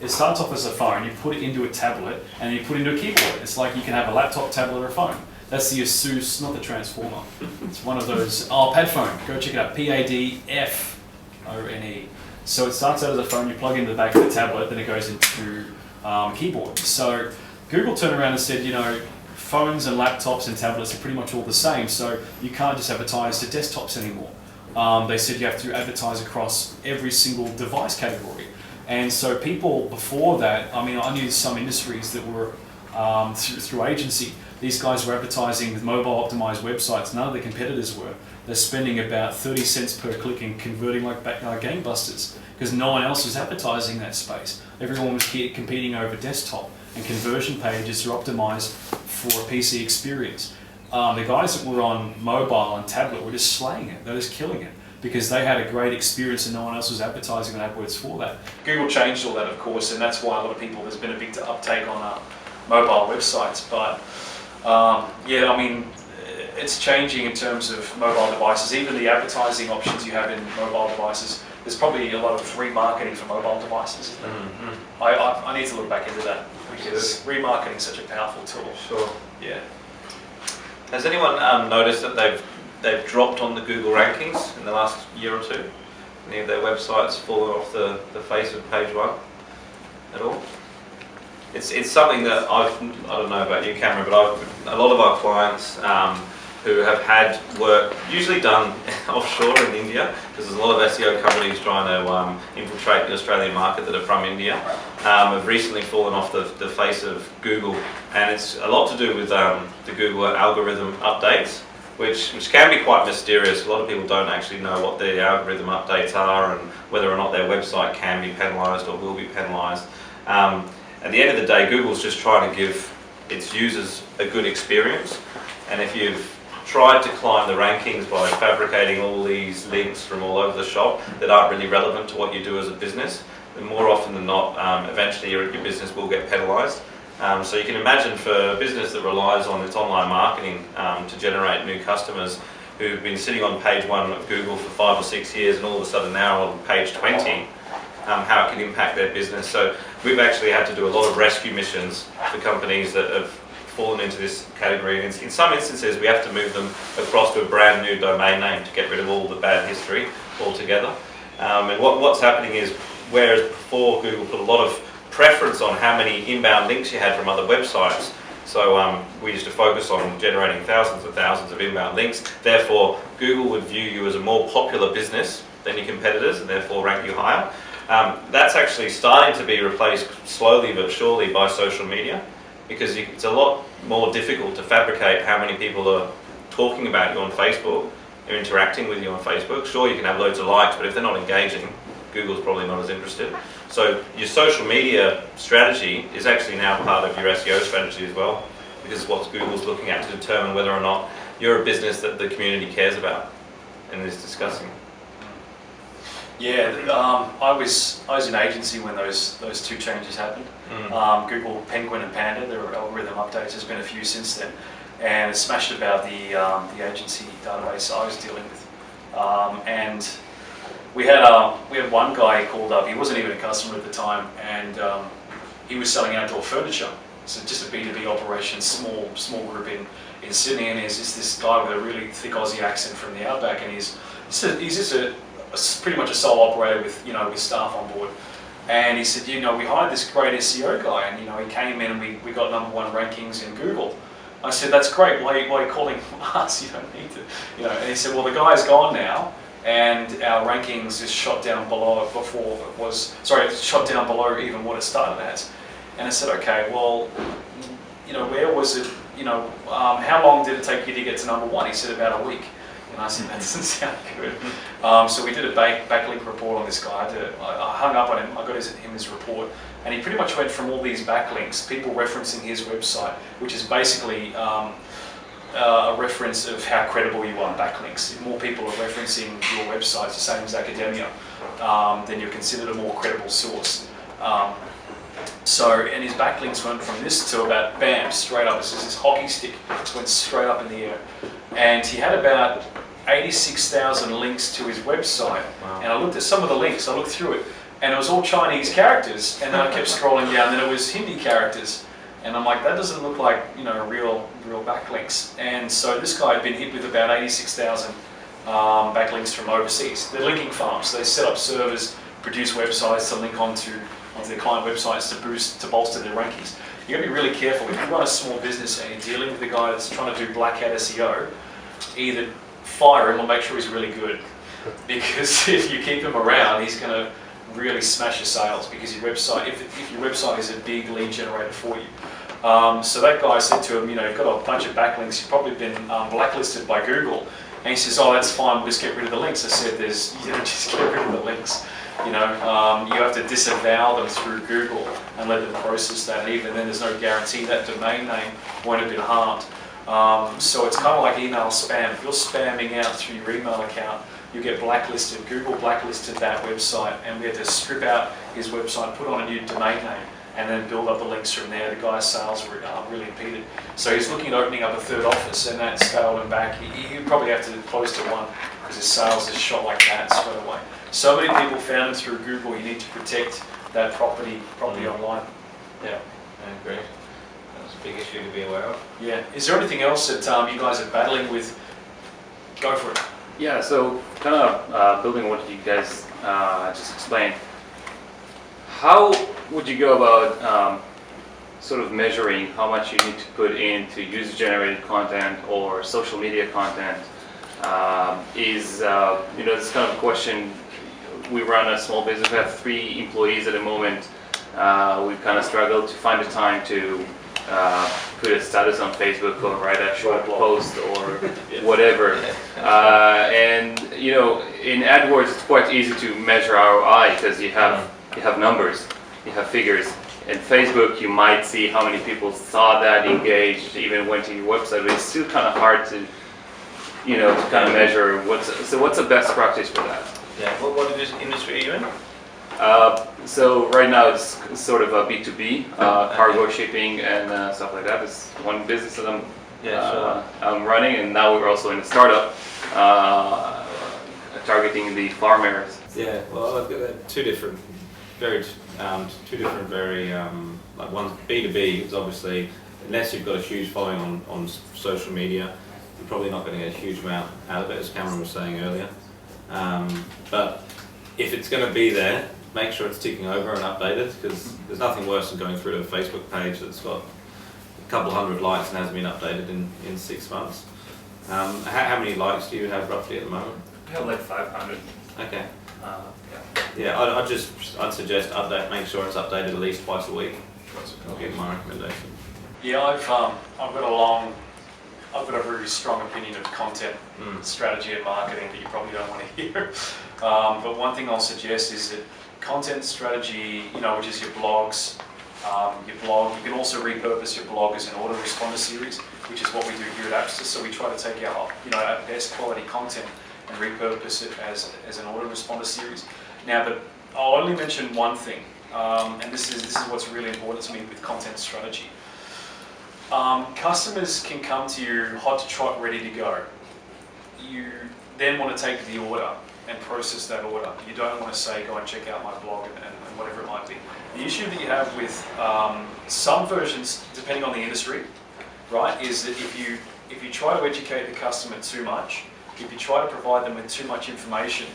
It starts off as a phone, you put it into a tablet, and you put it into a keyboard. It's like you can have a laptop, tablet, or a phone. That's the Asus, not the Transformer. It's one of those, Padphone, go check it out, Padphone. So it starts out as a phone, you plug into the back of the tablet, then it goes into keyboard. So Google turned around and said, phones and laptops and tablets are pretty much all the same, so you can't just advertise to desktops anymore. They said you have to advertise across every single device category. And so people before that, I knew some industries that were through agency. These guys were advertising with mobile optimized websites. None of the competitors were. They're spending about 30 cents per click and converting like gangbusters because no one else was advertising that space. Everyone was competing over desktop, and conversion pages are optimized for a PC experience. The guys that were on mobile and tablet were just slaying it. They're just killing it, because they had a great experience and no one else was advertising on AdWords for that. Google changed all that, of course, and that's why a lot of people, there's been a big uptake on mobile websites. But it's changing in terms of mobile devices. Even the advertising options you have in mobile devices, there's probably a lot of remarketing for mobile devices, isn't there? Mm-hmm. I need to look back into that, because remarketing is such a powerful tool. Sure. Yeah. Has anyone noticed that they've dropped on the Google rankings in the last year or two? Any of their websites fallen off the face of page one at all? It's something that I don't know about you, Cameron, but a lot of our clients who have had work usually done offshore in India, because there's a lot of SEO companies trying to infiltrate the Australian market that are from India, have recently fallen off the face of Google, and it's a lot to do with the Google algorithm updates, which can be quite mysterious. A lot of people don't actually know what the algorithm updates are and whether or not their website can be penalised or will be penalised. At the end of the day, Google's just trying to give its users a good experience, and if you've tried to climb the rankings by fabricating all these links from all over the shop that aren't really relevant to what you do as a business, then more often than not, eventually your business will get penalised. So you can imagine for a business that relies on its online marketing to generate new customers who've been sitting on page one of Google for 5 or 6 years and all of a sudden now on page 20, how it can impact their business. So we've actually had to do a lot of rescue missions for companies that have fallen into this category, and in some instances we have to move them across to a brand new domain name to get rid of all the bad history altogether. And what's happening is, whereas before Google put a lot of preference on how many inbound links you had from other websites, so we used to focus on generating thousands and thousands of inbound links, therefore Google would view you as a more popular business than your competitors and therefore rank you higher. That's actually starting to be replaced slowly but surely by social media, because it's a lot more difficult to fabricate how many people are talking about you on Facebook, they're interacting with you on Facebook. Sure, you can have loads of likes, but if they're not engaging, Google's probably not as interested. So your social media strategy is actually now part of your SEO strategy as well, because it's what Google's looking at to determine whether or not you're a business that the community cares about and is discussing. Yeah, I was in agency when those two changes happened. Google Penguin and Panda, there were algorithm updates. There's been a few since then, and it smashed about the agency database I was dealing with. And we had one guy called up. He wasn't even a customer at the time, and he was selling outdoor furniture. So just a B2B operation, small group in Sydney, and he's just this guy with a really thick Aussie accent from the outback, and he's just pretty much a sole operator with with staff on board. And he said, we hired this great SEO guy, and he came in and we got #1 rankings in Google. I said, that's great. Why are you calling us? You don't need to. And he said, well, the guy's gone now, and our rankings is shot down below shot down below even what it started as. And I said, okay, well, where was it? How long did it take you to get to #1? He said, about a week. And I said, that doesn't sound good. So we did a backlink report on this guy. I hung up on him, I got his report, and he pretty much went from all these backlinks, people referencing his website, which is basically a reference of how credible you are, backlinks. If more people are referencing your website, the same as academia, then you're considered a more credible source. And his backlinks went from this to about, bam, straight up. It's just this hockey stick, went straight up in the air. And he had about 86,000 links to his website. Wow. And I looked at some of the links, I looked through it, and it was all Chinese characters. And then I kept scrolling down, and it was Hindi characters. And I'm like, that doesn't look like real backlinks. And so this guy had been hit with about 86,000 backlinks from overseas. They're linking farms. They set up servers, produce websites to link onto their client websites to bolster their rankings. You got to be really careful. If you run a small business and you're dealing with a guy that's trying to do black hat SEO, either fire him or make sure he's really good. Because if you keep him around, he's going to really smash your sales, because your website, if your website is a big lead generator for you. So that guy said to him, you've got a bunch of backlinks, you've probably been blacklisted by Google. And he says, oh, that's fine, we'll just get rid of the links. I said, you don't just get rid of the links. You have to disavow them through Google and let them process that. And even then, there's no guarantee that domain name won't have been harmed. So it's kind of like email spam. If you're spamming out through your email account, you get blacklisted. Google blacklisted that website, and we had to strip out his website, put on a new domain name, and then build up the links from there. The guy's sales were really impeded. So he's looking at opening up a third office, and that scaled him back. He'd probably have to close to one, because his sales is shot like that straight away. So many people found him through Google. You need to protect that property online. Yeah. I agree. That's a big issue to be aware of. Yeah. Is there anything else that you guys are battling with? Go for it. Yeah, so kind of building on what you guys just explained, how would you go about sort of measuring how much you need to put into user-generated content or social media content? This kind of question. We run a small business. We have 3 employees at the moment. We've kind of struggled to find the time to put a status on Facebook or write a short post or whatever. And in Adwords, it's quite easy to measure ROI because you have numbers, you have figures. In Facebook, you might see how many people saw that, engaged, even went to your website, but it's still kind of hard to kind of measure what's the best practice for that. Yeah. What industry are you in? So right now it's sort of a B2B, cargo shipping and stuff like that. It's one business that I'm running, and now we're also in a startup targeting the farm areas. Yeah. Well, I've got two different very like one B2B is obviously, unless you've got a huge following on social media, you're probably not going to get a huge amount out of it, as Cameron was saying earlier. But if it's going to be there, make sure it's ticking over and updated, because there's nothing worse than going through to a Facebook page that's got a couple hundred likes and hasn't been updated in 6 months. How many likes do you have roughly at the moment? I have like 500. Okay. I'd suggest make sure it's updated at least twice a week. I'll give my recommendation. Yeah, I've got a long I've got a very strong opinion of content strategy and marketing that you probably don't want to hear. But one thing I'll suggest is that content strategy, which is your blogs, you can also repurpose your blog as an autoresponder series, which is what we do here at Appster. So we try to take our best quality content and repurpose it as an autoresponder series. Now, I'll only mention one thing, and this is what's really important to me with content strategy. Customers can come to you hot to trot, ready to go. You then want to take the order and process that order. You don't want to say, go and check out my blog and whatever it might be. The issue that you have with some versions, depending on the industry, right, is that if you try to educate the customer too much, if you try to provide them with too much information,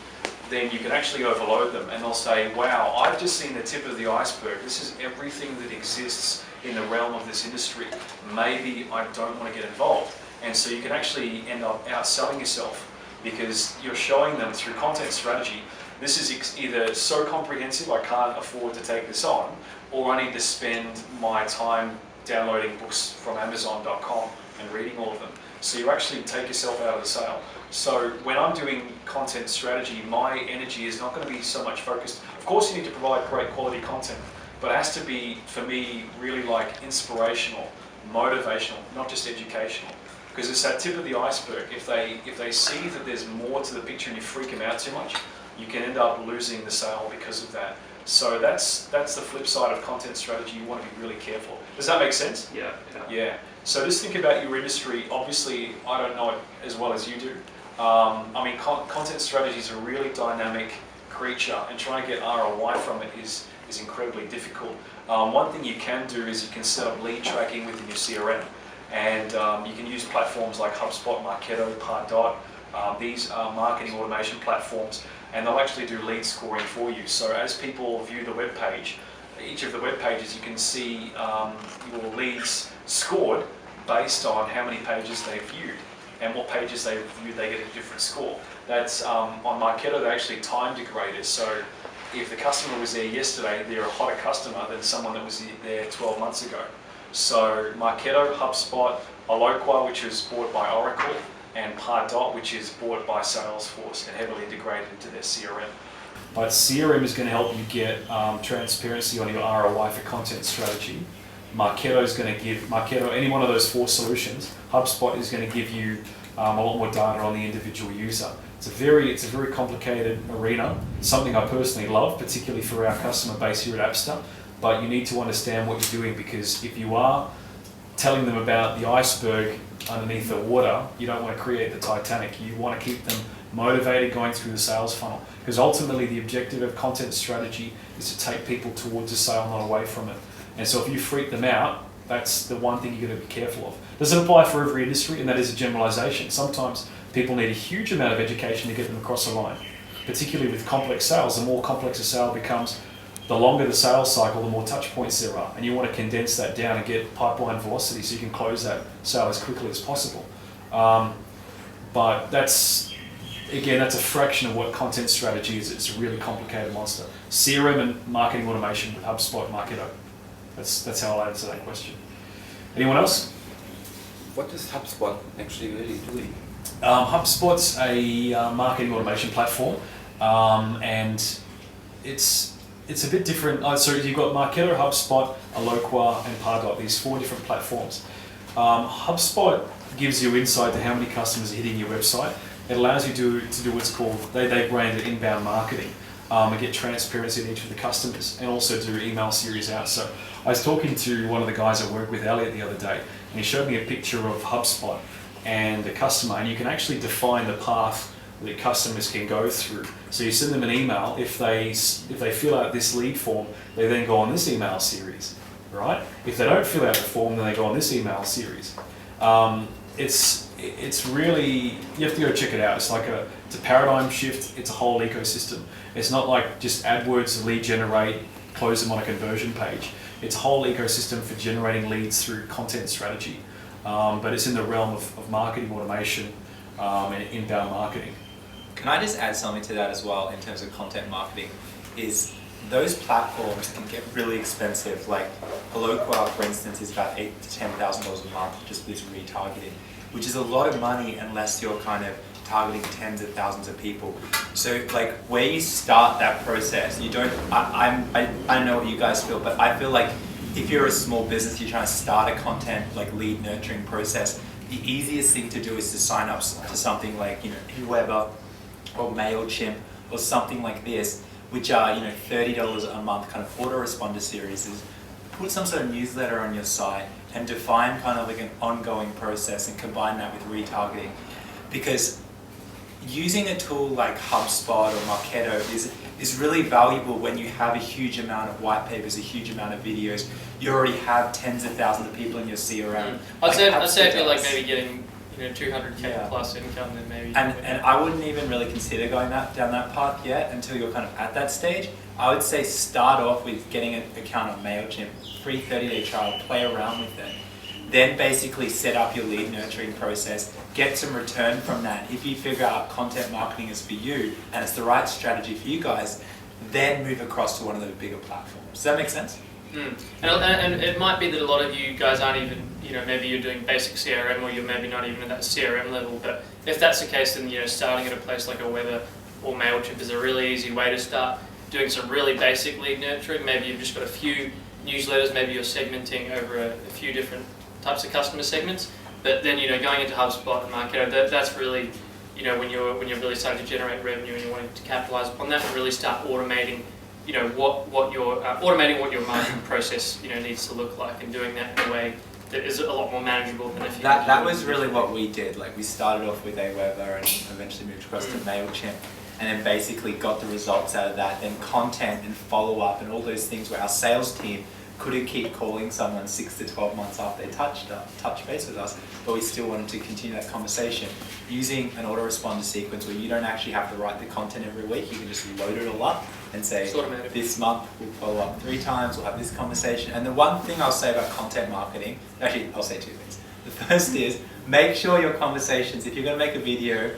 then you can actually overload them, and they'll say, wow, I've just seen the tip of the iceberg. This is everything that exists in the realm of this industry. Maybe I don't want to get involved. And so you can actually end up outselling yourself because you're showing them through content strategy, this is either so comprehensive I can't afford to take this on, or I need to spend my time downloading books from Amazon.com and reading all of them. So you actually take yourself out of the sale. So when I'm doing content strategy, my energy is not going to be so much focused. Of course you need to provide great quality content, but it has to be, for me, really like inspirational, motivational, not just educational. Because it's that tip of the iceberg. If they see that there's more to the picture and you freak them out too much, you can end up losing the sale because of that. So that's the flip side of content strategy. You want to be really careful. Does that make sense? Yeah. So just think about your industry. Obviously, I don't know it as well as you do. Content strategy is a really dynamic creature, and trying to get ROI from it is incredibly difficult. One thing you can do is you can set up lead tracking within your CRM, and you can use platforms like HubSpot, Marketo, Pardot. These are marketing automation platforms, and they'll actually do lead scoring for you. So as people view the web page, each of the web pages, you can see your leads scored based on how many pages they've viewed, and what pages they've viewed, they get a different score. That's on Marketo, they actually time degraded. So if the customer was there yesterday, they're a hotter customer than someone that was there 12 months ago. So Marketo, HubSpot, Eloqua, which was bought by Oracle, and Pardot, which is bought by Salesforce and heavily integrated into their CRM. But CRM is going to help you get transparency on your ROI for content strategy. Marketo is going to give any one of those 4 solutions. HubSpot is going to give you a lot more data on the individual user. It's a very complicated arena. Something I personally love, particularly for our customer base here at Appster. But you need to understand what you're doing, because if you are telling them about the iceberg underneath the water, you don't want to create the Titanic. You want to keep them motivated going through the sales funnel, because ultimately the objective of content strategy is to take people towards a sale, not away from it. And so if you freak them out, that's the one thing you're going to be careful of. Doesn't apply for every industry, and that is a generalization. Sometimes people need a huge amount of education to get them across the line, particularly with complex sales. The more complex a sale becomes, the longer the sales cycle, the more touch points there are, and you want to condense that down and get pipeline velocity so you can close that sale as quickly as possible. But that's a fraction of what content strategy is. It's a really complicated monster. CRM and marketing automation with HubSpot, Marketo. That's how I'll answer that question. Anyone else? What is HubSpot actually really doing? HubSpot's a marketing automation platform, and it's a bit different. So you've got Marketo, HubSpot, Eloqua, and Pardot, these 4 different platforms. HubSpot gives you insight to how many customers are hitting your website. It allows you to do what's called, they brand it inbound marketing, and get transparency in each of the customers, and also do email series out. So I was talking to one of the guys I work with, Elliot, the other day, and he showed me a picture of HubSpot and a customer, and you can actually define the path that customers can go through. So you send them an email. If they fill out this lead form, they then go on this email series, right? If they don't fill out the form, then they go on this email series. It's really, you have to go check it out. It's a paradigm shift. It's a whole ecosystem. It's not like just AdWords, lead generate, close them on a conversion page. It's a whole ecosystem for generating leads through content strategy. But it's in the realm of marketing automation and inbound marketing. Can I just add something to that as well in terms of content marketing? Is those platforms can get really expensive. Like HelloQuark, for instance, is about $8,000 to $10,000 a month just with retargeting, which is a lot of money unless you're kind of targeting tens of thousands of people. So like where you start that process, you don't, I don't know what you guys feel, but I feel like if you're a small business, you're trying to start a content like lead nurturing process, the easiest thing to do is to sign up to something like, you know, Whoever or MailChimp or something like this, which are, you know, $30 a month kind of autoresponder series. Is put some sort of newsletter on your site and define kind of like an ongoing process and combine that with retargeting. Because using a tool like HubSpot or Marketo is really valuable when you have a huge amount of white papers, a huge amount of videos. You already have tens of thousands of people in your CRM. I'd say if you're like maybe getting, you know, 200K plus income, then maybe. And I wouldn't even really consider going down that path yet until you're kind of at that stage. I would say start off with getting an account on MailChimp, free 30-day trial, play around with it. Then basically set up your lead nurturing process, get some return from that. If you figure out content marketing is for you and it's the right strategy for you guys, then move across to one of the bigger platforms. Does that make sense? And it might be that a lot of you guys aren't even, you know, maybe you're doing basic CRM or you're maybe not even at that CRM level, but if that's the case, then, you know, starting at a place like Aweber or MailChimp is a really easy way to start doing some really basic lead nurturing. Maybe you've just got a few newsletters, maybe you're segmenting over a few different types of customer segments, but then, you know, going into HubSpot and Marketo, that's really, you know, when you're really starting to generate revenue and you're wanting to capitalize upon that and really start automating, you know, what your marketing process, you know, needs to look like, and doing that in a way that is a lot more manageable than if you. That was really what we did. Like we started off with Aweber and eventually moved across to MailChimp, and then basically got the results out of that. Then content and follow up and all those things where our sales team couldn't keep calling someone 6 to 12 months after they touch base with us, but we still wanted to continue that conversation using an autoresponder sequence where you don't actually have to write the content every week. You can just load it all up and say, this month we'll follow up 3 times, we'll have this conversation. And the one thing I'll say about content marketing, actually I'll say 2 things. The first is make sure your conversations, if you're going to make a video,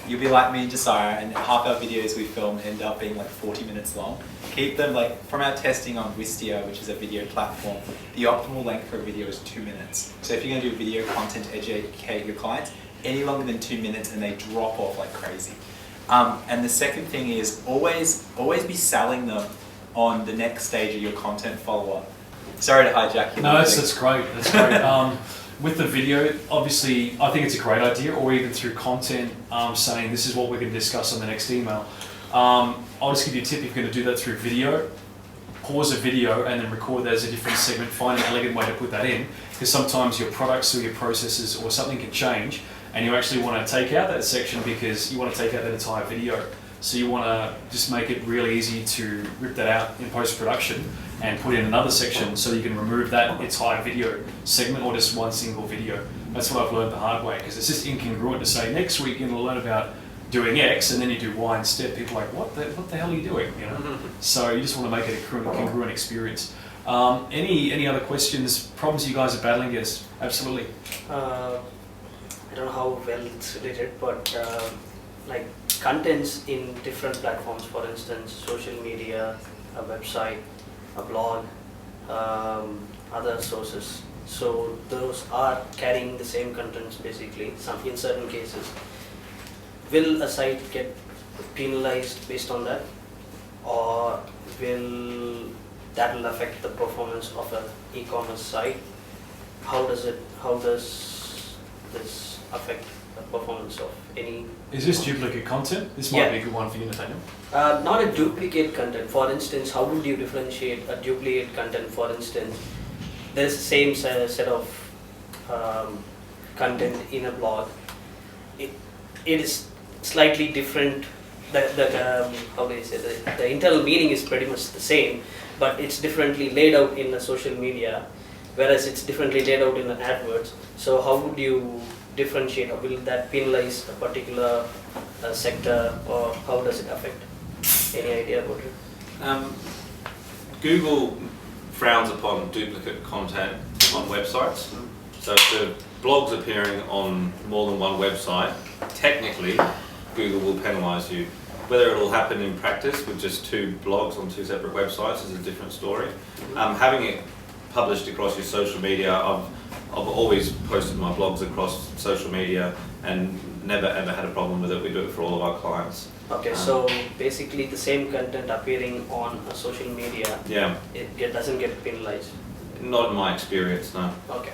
you'll be like me and Josiah, and half our videos we film end up being like 40 minutes long. Keep them, like, from our testing on Wistia, which is a video platform, the optimal length for a video is 2 minutes. So if you're going to do video content to educate your clients, any longer than 2 minutes and they drop off like crazy. And the second thing is always be selling them on the next stage of your content follow-up. Sorry to hijack you. No, that's great. That's great. With the video, obviously, I think it's a great idea, or even through content saying this is what we're going to discuss on the next email. I'll just give you a tip if you're going to do that through video. Pause a video and then record that as a different segment. Find an elegant way to put that in, because sometimes your products or your processes or something can change, and you actually want to take out that section because you want to take out that entire video. So you want to just make it really easy to rip that out in post-production and put in another section so you can remove that entire video segment or just one single video. That's what I've learned the hard way, because it's just incongruent to say next week you're going to learn about doing X and then you do Y instead. People are like, what the hell are you doing? You know? So you just want to make it a congruent experience. Any other questions, problems you guys are battling against? Absolutely. I don't know how well it's related, but like contents in different platforms, for instance, social media, a website, a blog, other sources. So those are carrying the same contents basically, in certain cases. Will a site get penalized based on that, or will that affect the performance of an e-commerce site? How does this affect the performance of any? Is this duplicate content? This might be a good one for you, Nathaniel. Not a duplicate content. For instance, how would you differentiate a duplicate content? For instance, there is the same set of content in a blog. It is slightly different. How do you say the internal meaning is pretty much the same, but it's differently laid out in the social media, whereas it's differently laid out in the AdWords. So how would you differentiate, or will that penalize a particular sector, or how does it affect? Any idea about it? Google frowns upon duplicate content on websites. So if the blog's appearing on more than one website, technically Google will penalise you. Whether it'll happen in practice with just 2 blogs on 2 separate websites is a different story. Having it published across your social media, I've always posted my blogs across social media and never ever had a problem with it. We do it for all of our clients. Okay, so basically the same content appearing on a social media, Yeah, doesn't get penalized. not in my experience, no. Okay.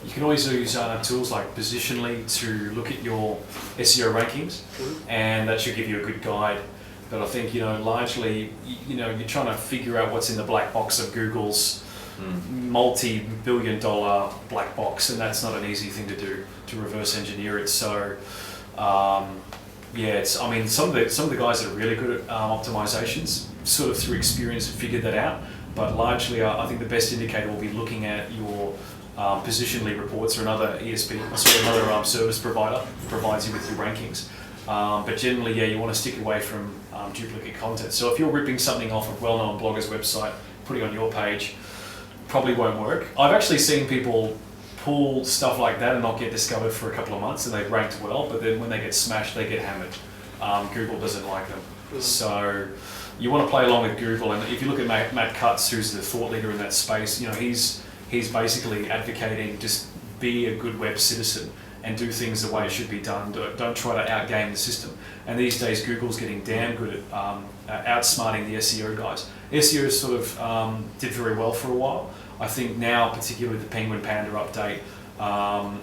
You can always use tools like Positionally to look at your SEO rankings, and that should give you a good guide. But I think, largely, you're trying to figure out what's in the black box of Google's multi-billion-dollar black box, and that's not an easy thing to do, to reverse engineer it. So, some of the guys that are really good at optimizations, sort of through experience, have figured that out. But largely, I think the best indicator will be looking at your Positionally reports, or another another service provider provides you with your rankings. But generally, you want to stick away from duplicate content. So if you're ripping something off a well-known blogger's website, putting it on your page, probably won't work. I've actually seen people pull stuff like that and not get discovered for a couple of months, and they've ranked well, but then when they get smashed, they get hammered. Google doesn't like them. So you want to play along with Google, and if you look at Matt Cutts, who's the thought leader in that space, he's basically advocating just be a good web citizen and do things the way it should be done. Don't try to outgame the system. And these days, Google's getting damn good at outsmarting the SEO guys. SEO sort of did very well for a while. I think now, particularly with the Penguin Panda update.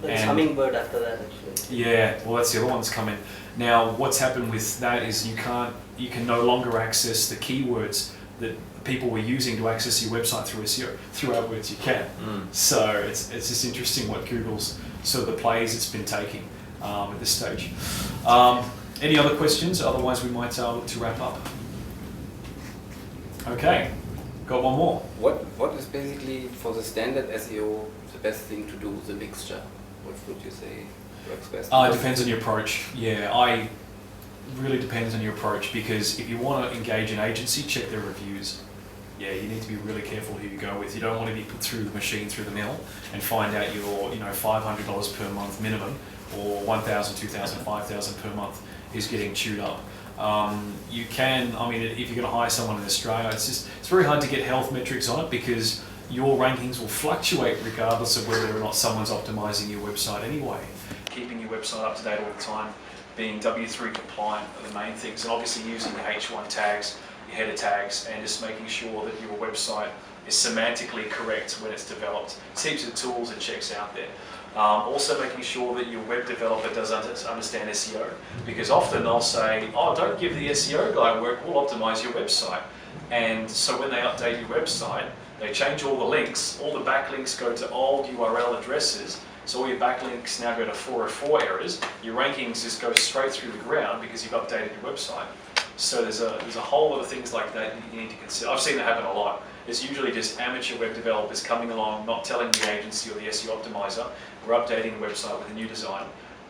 There's Hummingbird after that, actually. Yeah, well, that's the other one that's coming. Now, what's happened with that is you can no longer access the keywords that people were using to access your website through SEO. Through Adwords, you can. So it's just interesting what Google's sort of the plays it's been taking at this stage. Any other questions? Otherwise, we might look to wrap up. Okay, got one more. What is basically for the standard SEO the best thing to do? The mixture. What would you say works best? It depends on your approach. Yeah, really depends on your approach, because if you want to engage an agency, check their reviews. Yeah, you need to be really careful who you go with. You don't want to be put through the machine, through the mill, and find out your $500 per month minimum, or $1,000, $2,000, $5,000 per month is getting chewed up. You can, if you're going to hire someone in Australia, it's very hard to get health metrics on it, because your rankings will fluctuate regardless of whether or not someone's optimizing your website anyway. Keeping your website up to date all the time, being W3 compliant are the main things, and obviously using your H1 tags, your header tags, and just making sure that your website is semantically correct when it's developed. Heaps of tools and checks out there. Also making sure that your web developer does understand SEO, because often they'll say, don't give the SEO guy work, we'll optimize your website. And so when they update your website, they change all the links, all the backlinks go to old URL addresses, so all your backlinks now go to 404 errors. Your rankings just go straight through the ground because you've updated your website. So there's a whole lot of things like that you need to consider. I've seen that happen a lot. It's usually just amateur web developers coming along, not telling the agency or the SEO optimizer, we're updating the website with a new design.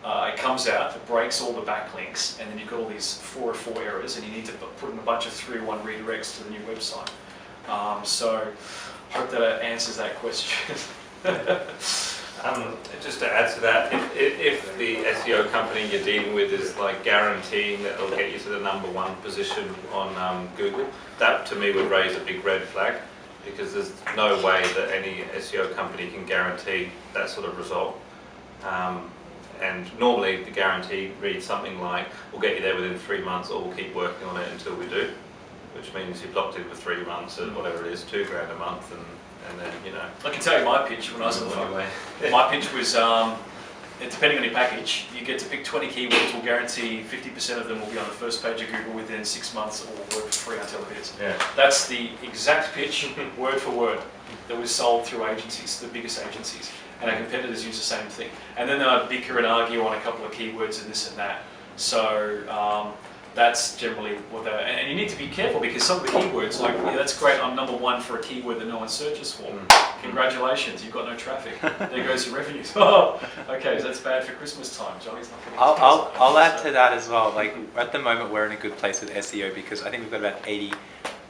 It comes out, it breaks all the backlinks, and then you've got all these 404 errors, and you need to put in a bunch of 301 redirects to the new website. So hope that answers that question. Just to add to that, if the SEO company you're dealing with is like guaranteeing that it'll get you to the #1 position on Google, that to me would raise a big red flag, because there's no way that any SEO company can guarantee that sort of result. And normally the guarantee reads something like, we'll get you there within 3 months, or we'll keep working on it until we do, which means you've locked in for 3 months at whatever it is, $2,000 a month, and then, I can tell you my pitch when I was on the phone. My pitch was, depending on your package, you get to pick 20 keywords. We'll guarantee 50% of them will be on the first page of Google within 6 months, or we'll work for free until it is. Yeah. That's the exact pitch, word for word, that was sold through agencies, the biggest agencies. And our competitors use the same thing. And then they'll bicker and argue on a couple of keywords and this and that. So that's generally what they're, and you need to be careful, because some of the keywords, like, yeah, that's great, I'm #1 for a keyword that no one searches for. Congratulations, you've got no traffic. There goes your revenues. Oh, okay, so that's bad for Christmas time. Johnny's not going to I'll add to that as well. Like, at the moment, we're in a good place with SEO, because I think we've got about 80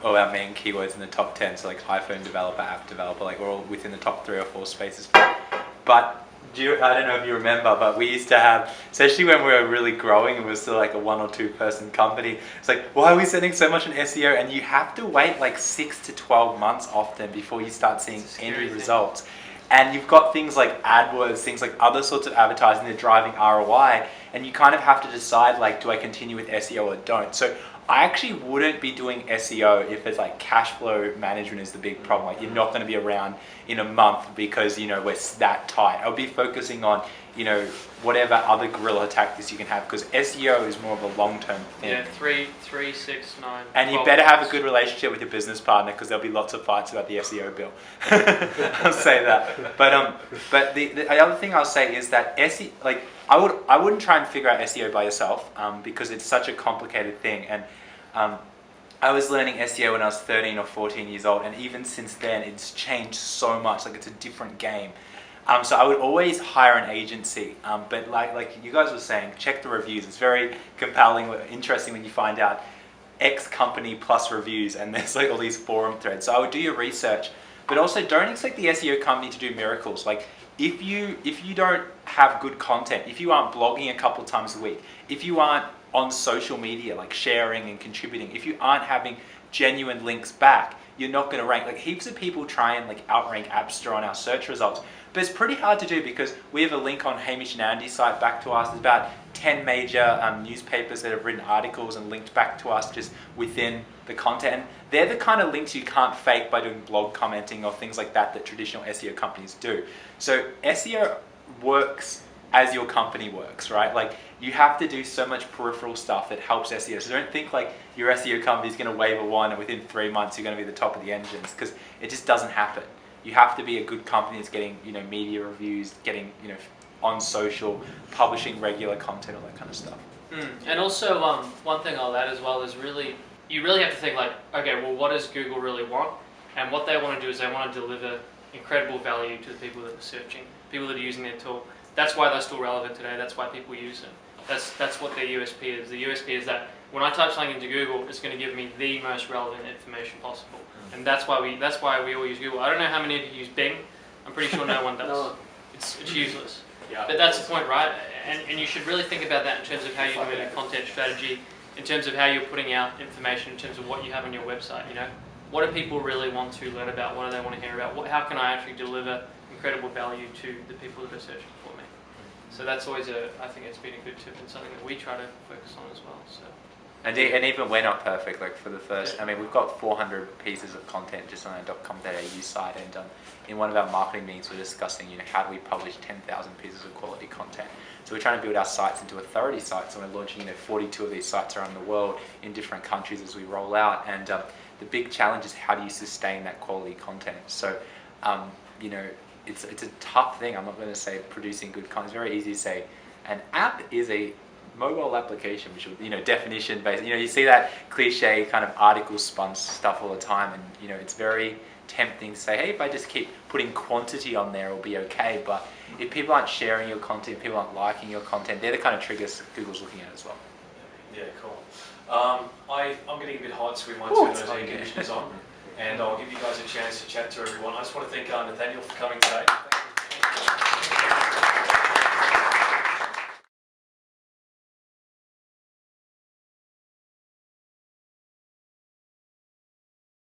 of our main keywords in the top 10. So like iPhone developer, app developer, like we're all within the top 3 or 4 spaces. But I don't know if you remember, but we used to have, especially when we were really growing and we were still like a 1 or 2 person company, it's like, why are we spending so much on SEO? And you have to wait like 6 to 12 months often before you start seeing any results. And you've got things like Adwords, things like other sorts of advertising that are driving ROI, and you kind of have to decide, like, do I continue with SEO or don't? So I actually wouldn't be doing SEO if it's like cash flow management is the big problem. Like, you're not going to be around in a month because, you know, we're that tight. I'll be focusing on, you know, whatever other guerrilla tactics you can have, because SEO is more of a long-term thing. Yeah, 3, 6, 9. And you better have a good relationship with your business partner, because there'll be lots of fights about the SEO bill. I'll say that. But the other thing I'll say is that SEO, like, I wouldn't try and figure out SEO by yourself, because it's such a complicated thing. And I was learning SEO when I was 13 or 14 years old, and even since then it's changed so much. Like, it's a different game. So I would always hire an agency, but like you guys were saying, check the reviews. It's very compelling, interesting when you find out X company plus reviews, and there's like all these forum threads. So I would do your research, but also don't expect the SEO company to do miracles. Like, if you don't have good content, if you aren't blogging a couple times a week, if you aren't on social media, like sharing and contributing, if you aren't having genuine links back, you're not going to rank. Like, heaps of people try and like outrank Appster on our search results, but it's pretty hard to do, because we have a link on Hamish and Andy's site back to us. There's about 10 major newspapers that have written articles and linked back to us just within the content. And they're the kind of links you can't fake by doing blog commenting or things like that that traditional SEO companies do. So SEO works as your company works, right? Like, you have to do so much peripheral stuff that helps SEO. So don't think like your SEO company is going to wave a wand and within 3 months you're going to be the top of the engines, because it just doesn't happen. You have to be a good company that's getting, you know, media reviews, getting, you know, on social, publishing regular content, all that kind of stuff. And also, one thing I'll add as well is you really have to think like, okay, well, what does Google really want? And what they want to do is they want to deliver incredible value to the people that are searching, people that are using their tool. That's why they're still relevant today. That's why people use them. That's what their USP is. The USP is that when I type something into Google, it's going to give me the most relevant information possible. And that's why we all use Google. I don't know how many of you use Bing. I'm pretty sure no one does. No. It's useless. Yeah. But that's the point, right? And you should really think about that in terms of how you're doing a content strategy, in terms of how you're putting out information, in terms of what you have on your website. You know, what do people really want to learn about? What do they want to hear about? How can I actually deliver incredible value to the people that are searching for me? So that's always I think it's been a good tip and something that we try to focus on as well. So. And even we're not perfect. Like, for the first, I mean, we've got 400 pieces of content just on our .com.au site, and in one of our marketing meetings, we're discussing, you know, how do we publish 10,000 pieces of quality content. So we're trying to build our sites into authority sites, and we're launching, you know, 42 of these sites around the world in different countries as we roll out. And the big challenge is, how do you sustain that quality content? So, you know, it's a tough thing. I'm not going to say producing good content. It's very easy to say an app is a mobile application, which, you know, definition based. You know, you see that cliche kind of article spun stuff all the time, and, you know, it's very tempting to say, hey, if I just keep putting quantity on there, it'll be okay. But if people aren't sharing your content, people aren't liking your content, they're the kind of triggers Google's looking at as well. Yeah, cool. I'm getting a bit hot, so we might turn those air conditioners on, and I'll give you guys a chance to chat to everyone. I just want to thank Nathaniel for coming today. Thank you.